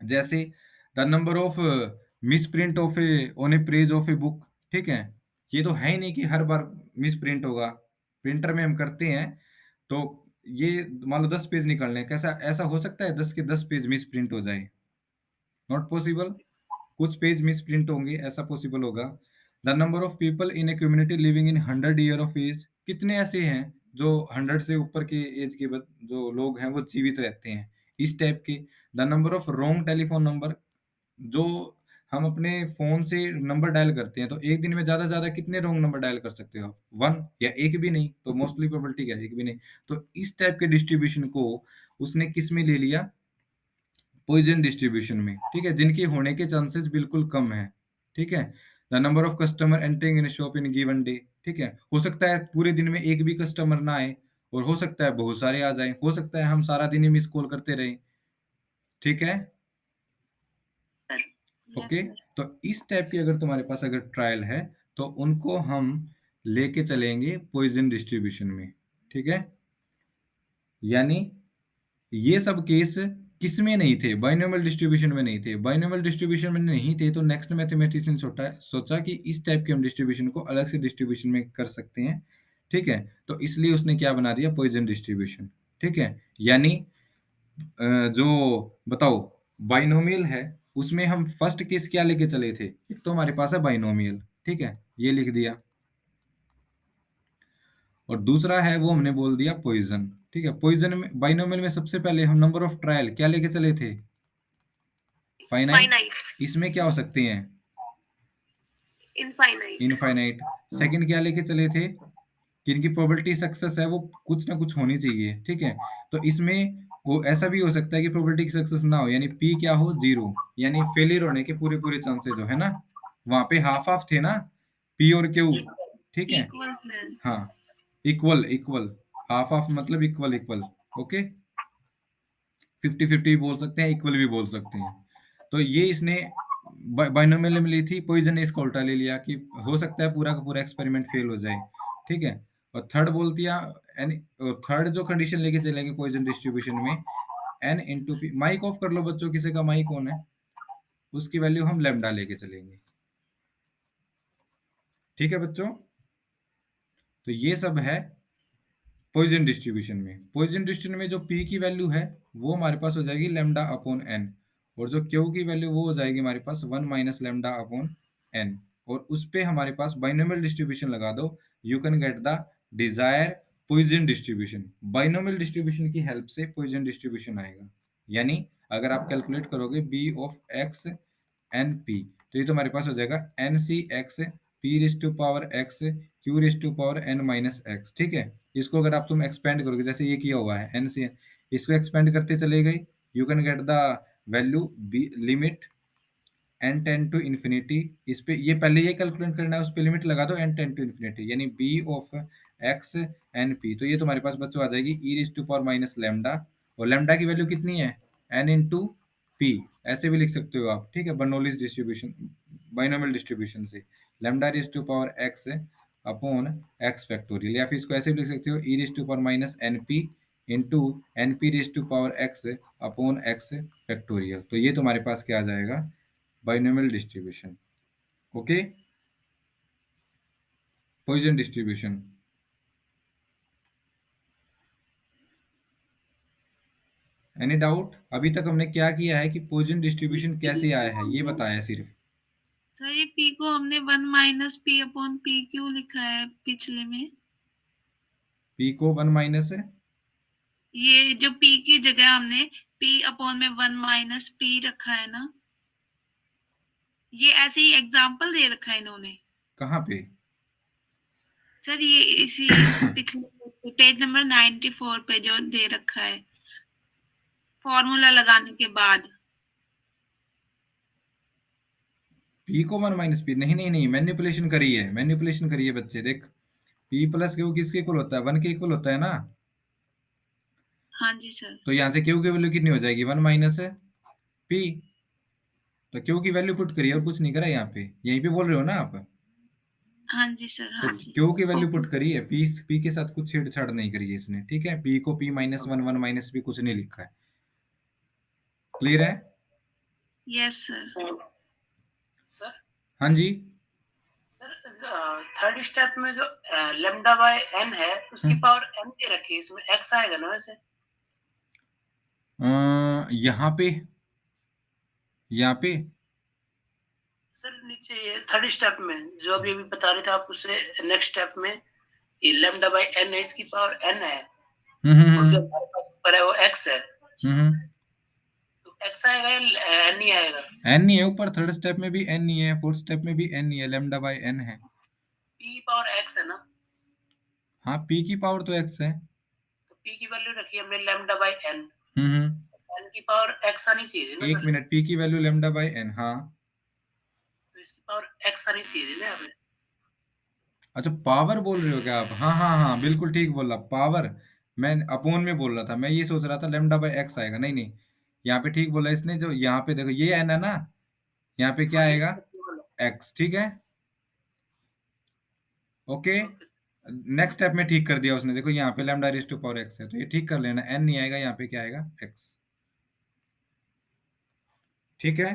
[SPEAKER 1] जैसे the number of miss print of A on A page of a book, ठीक है। ये तो है ही नहीं कि हर बार मिस प्रिंट होगा, प्रिंटर में हम करते हैं तो ये मान लो 10 पेज निकलने हैं, कैसा ऐसा हो सकता है 10 के 10 पेज मिस प्रिंट हो जाए, नॉट पॉसिबल। कुछ पेज मिस प्रिंट होंगे, ऐसा पॉसिबल होगा। The number of people in a community living in 100 year of age, कितने ऐसे हैं जो 100 से ऊपर के एज के जो लोग हैं वो जीवित रहते हैं, इस टाइप के। The number of wrong telephone number, जो हम अपने फोन से नंबर डायल करते हैं तो एक दिन में ज्यादा ज्यादा कितने रॉन्ग नंबर डायल कर सकते हो आप, 1 या एक भी नहीं, तो मोस्टली प्रोबेबिलिटी क्या है, एक भी नहीं। तो इस टाइप के डिस्ट्रीब्यूशन को उसने किस में ले लिया, पॉइजन डिस्ट्रीब्यूशन में, ठीक है, जिनके होने के चांसेस बिल्कुल कम है, ठीक है। The number of customer entering in shop in given day, ठीक है, हो सकता है पूरे दिन में एक भी कस्टमर ना आए और हो सकता है बहुत सारे आ जाए, हो सकता है हम सारा दिन ही मिस कॉल करते रहे, ठीक है, ओके।
[SPEAKER 3] Yes sir.
[SPEAKER 1] तो इस टाइप की अगर तुम्हारे पास अगर ट्रायल है तो उनको हम लेके चलेंगे पॉइजन डिस्ट्रीब्यूशन में, ठीक है। यानी ये सब केस किसमें नहीं थे, बाइनोमियल डिस्ट्रीब्यूशन में नहीं थे। बाइनोमियल डिस्ट्रीब्यूशन में नहीं थे तो नेक्स्ट मैथमेटिशियन सोचा कि इस टाइप के हम डिस्ट्रीब्यूशन को अलग से डिस्ट्रीब्यूशन में कर सकते हैं, ठीक है। तो इसलिए उसने क्या बना दिया, पॉइजन डिस्ट्रीब्यूशन, ठीक है। यानी जो बताओ बाइनोमियल है उसमें हम फर्स्ट केस क्या लेके चले थे, एक तो हमारे पास है बाइनोमियल, ठीक है, ये लिख दिया। और दूसरा है वो हमने बोल दिया पॉइजन, ठीक है। पॉइजन में बाइनोमियल में सबसे पहले हम नंबर ऑफ ट्रायल क्या लेके चले थे, फाइनाइट। इसमें क्या हो सकते हैं,
[SPEAKER 2] इनफाइनाइट।
[SPEAKER 1] इनफाइनाइट। सेकंड क्या लेके चले थे कि इनकी प्रोबेबिलिटी सक्सेस है वो कुछ ना कुछ होनी चाहिए, ठीक है। तो इसमें वो ऐसा भी हो सकता है कि प्रोबेबिलिटी की सक्सेस ना हो, यानी पी क्या हो, 0, यानी फेलियर होने के पूरे पूरे चांसेस हो, है ना। वहां पे हाफ हाफ थे ना, पी और क्यू, ठीक है।
[SPEAKER 3] Equal sir.
[SPEAKER 1] हाँ, इक्वल इक्वल, हाफ हाफ मतलब इक्वल इक्वल, ओके। 50-50 भी बोल सकते हैं, इक्वल भी बोल सकते हैं। तो ये इसने बाइनोमियल में ली थी, पॉइजन ने इसको उल्टा ले लिया कि हो सकता है पूरा का पूरा एक्सपेरिमेंट फेल हो जाए, ठीक है। और थर्ड बोल दिया एन, थर्ड जो कंडीशन लेके चलेंगे पॉइजन डिस्ट्रीब्यूशन में, n into p. Mic off कर लो बच्चों, किसी का माइक ऑन है, उसकी वैल्यू हम लैम्डा लेके चलेंगे, ठीक है बच्चों। तो ये सब है पॉइजन डिस्ट्रीब्यूशन में। पॉइजन डिस्ट्रीब्यूशन में जो पी की वैल्यू है वो हमारे पास हो जाएगी लैम्डा अपॉन एन, और जो क्यू की वैल्यू वो हो जाएगी हमारे पास 1 माइनस लैम्डा अपॉन एन, और उस पे हमारे पास बाइनोमियल डिस्ट्रीब्यूशन लगा दो, you can get the desire Poisson distribution. Binomial distribution की हेल्प से पॉइजन डिस्ट्रीब्यूशन आएगा। यानी अगर आप कैलकुलेट करोगे b of x n p, तो ये तो हमारे पास हो जाएगा n c x p raise to power x q raise to power n minus x, ठीक है। इसको अगर आप तुम एक्सपेंड करोगे जैसे ये किया हुआ है एन सी, इसको एक्सपेंड करते चले गए, you can get the value b limit n tends to infinity. इस पे ये पहले ये कैलकुलेट करना है, उस पे लिमिट लगा दो एन टेन टू इन्फिनिटी, यानी b of x n p. तो ये तुम्हारे पास बच्चों आ जाएगी e raise to power minus lambda, और लैम्डा की वैल्यू कितनी है, एन इंटू पी, ऐसे भी लिख सकते हो आप, ठीक है। बर्नौलीज डिस्ट्रीब्यूशन, बाइनोमियल डिस्ट्रीब्यूशन से lambda raise to power x upon x factorial, या फिर इसको ऐसे भी लिख सकते हो e raise to power minus n p into n p raise to power x upon x factorial. तो ये तुम्हारे पास क्या आ जाएगा, binomial distribution, okay. Poisson distribution, any doubt. अभी तक हमने क्या किया है कि पॉइजन डिस्ट्रीब्यूशन कैसे आया है ये बताया सिर्फ,
[SPEAKER 3] सर ये p को हमने 1 माइनस p अपॉन p क्यों लिखा है पिछले में?
[SPEAKER 1] p को 1 माइनस है,
[SPEAKER 3] ये जो p की जगह हमने p अपॉन में 1 माइनस p रखा है ना, ये ऐसे ही एग्जाम्पल दे रखा है इन्होंने।
[SPEAKER 1] कहाँ पे?
[SPEAKER 3] सर ये इसी पिछले पेज नंबर 94 पे जो दे रखा है फॉर्मूला लगाने के बाद।
[SPEAKER 1] p को 1 माइनस p, नहीं नहीं नहीं, मैनिपुलेशन करी है बच्चे। देख, p प्लस क्यू किसके इक्वल होता है? 1 के इक्वल होता है ना।
[SPEAKER 3] हाँ जी सर।
[SPEAKER 1] तो यहाँ से क्यू की वैल्यू कितनी हो जाएगी? 1 माइनस है p। तो क्यू की वैल्यू पुट करिए और कुछ नहीं करा यहाँ पे, यहीं पे बोल रहे हो ना आप?
[SPEAKER 3] हाँ जी सर।
[SPEAKER 1] तो
[SPEAKER 3] हाँ जी।
[SPEAKER 1] क्यू की वैल्यू पुट करिए, p के साथ कुछ छेड़छाड़ नहीं करी है इसने, ठीक है? p को p माइनस 1 1 माइनस p कुछ नहीं लिखा है। क्लियर है?
[SPEAKER 3] Yes sir.
[SPEAKER 4] सर
[SPEAKER 1] हाँ जी।
[SPEAKER 4] सर थर्ड स्टेप में जो लेमडा बाय एन है उसकी पावर एन दे रखी है, इसमें एक्स आएगा ना वैसे?
[SPEAKER 1] यहाँ पे
[SPEAKER 4] सर नीचे ये थर्ड स्टेप में जो अभी अभी बता रहे थे आप, उससे नेक्स्ट स्टेप में ये लेमडा बाय एन है, इसकी पावर एन है और जो हमारे पास ऊपर है वो एक्स है, तो एक्स आएगा या एन ही आएगा?
[SPEAKER 1] एन ही है ऊपर, थर्ड स्टेप में भी एन ही है, फोर्थ स्टेप में भी एन ही है, लेमडा बाय एन है।
[SPEAKER 4] पी पावर एक्स है ना?
[SPEAKER 1] हाँ, p की पावर तो x है।
[SPEAKER 4] तो पी की वैल्यू रखी हमने लेमडा बाय एन, एन की पावर एक्स आनी चाहिए ना
[SPEAKER 1] एक
[SPEAKER 4] सर?
[SPEAKER 1] मिनट, p की वैल्यू लेमडा बाय n, हाँ।
[SPEAKER 4] तो इसकी पावर एक्स आनी चाहिए ना यहाँ पे?
[SPEAKER 1] अच्छा, पावर बोल रहे हो क्या आप? हाँ हाँ हाँ, बिल्कुल ठीक बोला, पावर। मैं अपोन में बोल रहा था, मैं ये सोच रहा था लेमडा बाय x आएगा। नहीं नहीं, यहाँ पे ठीक बोला इसने। जो यहाँ पे देखो ये n है ना, यहाँ पे क्या
[SPEAKER 4] हाँ, ये
[SPEAKER 1] आएगा?
[SPEAKER 4] केवल है।
[SPEAKER 1] x, ठीक है? Okay.
[SPEAKER 4] Okay sir.
[SPEAKER 1] Next step में ठीक कर दिया उसने। देखो यहाँ पे lambda raise to power x है, तो ये ठीक कर लेना, n नहीं आएगा, यहाँ पे क्या आएगा? x। ठीक है?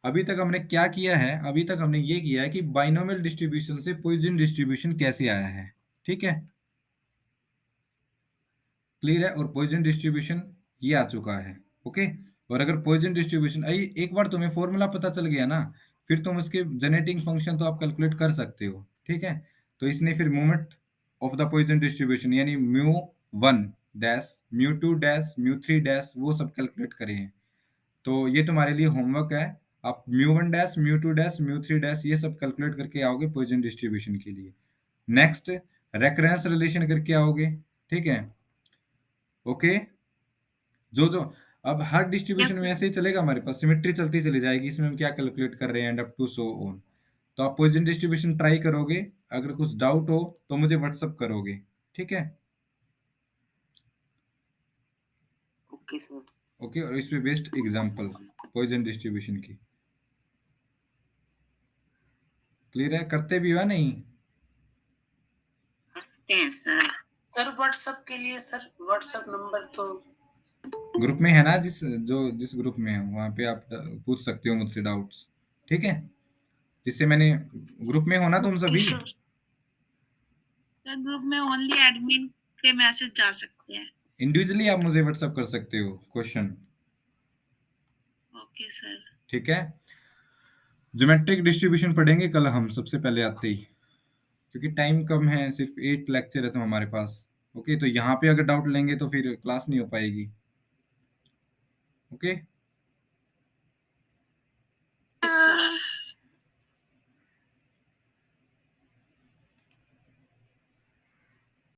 [SPEAKER 1] अभी तक हमने क्या किया है? अभी तक हमने ये किया है कि बाइनोमियल डिस्ट्रीब्यूशन से पॉइसन डिस्ट्रीब्यूशन कैसे आया है, ठीक है? क्लियर है? और पॉइसन डिस्ट्रीब्यूशन ये आ चुका है, ओके? और अगर पॉइसन डिस्ट्रीब्यूशन एक बार तुम्हें फॉर्मूला पता चल गया ना, फिर तुम उसके जेनेटिक फंक्शन तो आप कैलकुलेट कर सकते हो, ठीक है? तो इसने फिर moment of the Poisson distribution यानी μ1 डैश, μ2 डैश, μ3 डैश, वो सब कैलकुलेट करे हैं। तो ये तुम्हारे लिए होमवर्क है। आप μ1 डैश, μ2 डैश, μ3 डैश ये सब कैलकुलेट करके आओगे पॉइसन डिस्ट्रीब्यूशन के लिए। नेक्स्ट रेकरेंस रिलेशन करके आओगे, ठीक है? ओके। जो अब हर डिस्ट्रीब्यूशन में ऐसे ही चलेगा, हमारे पास सिमेट्री चलती चली जाएगी, इसमें हम क्या कैलकुलेट कर रहे हैं and up to so on. तो आप पॉइसन डिस्ट्रीब्यूशन ट्राई करोगे, अगर कुछ डाउट हो तो मुझे व्हाट्सअप करोगे, ठीक है?
[SPEAKER 4] Okay sir.
[SPEAKER 1] ओके। और इस पे बेस्ट एग्जांपल पॉइसन डिस्ट्रीब्यूशन की। क्लियर है? करते भी हो नहीं?
[SPEAKER 4] सर सर व्हाट्सएप के लिए सर व्हाट्सएप नंबर तो
[SPEAKER 1] ग्रुप में है ना, जिस ग्रुप में है वहां पे आप पूछ सकते हो मुझसे डाउट्स, ठीक है? जिससे मैंने ग्रुप में हो ना तुम सभी?
[SPEAKER 3] सर ग्रुप में ओनली एडमिन के मैसेज जा सकते हैं।
[SPEAKER 1] इंडिविजुअली आप मुझे व्हाट्सएप कर सकते हो क्वेश्चन,
[SPEAKER 3] ओके सर।
[SPEAKER 1] ठीक है? ज्योमेट्रिक डिस्ट्रीब्यूशन पढ़ेंगे कल हम सबसे पहले आते ही, क्योंकि टाइम कम है, सिर्फ 8 लेक्चर है तो हमारे पास। ओके, तो यहाँ पे अगर डाउट लेंगे तो फिर क्लास नहीं हो पाएगी। ओके।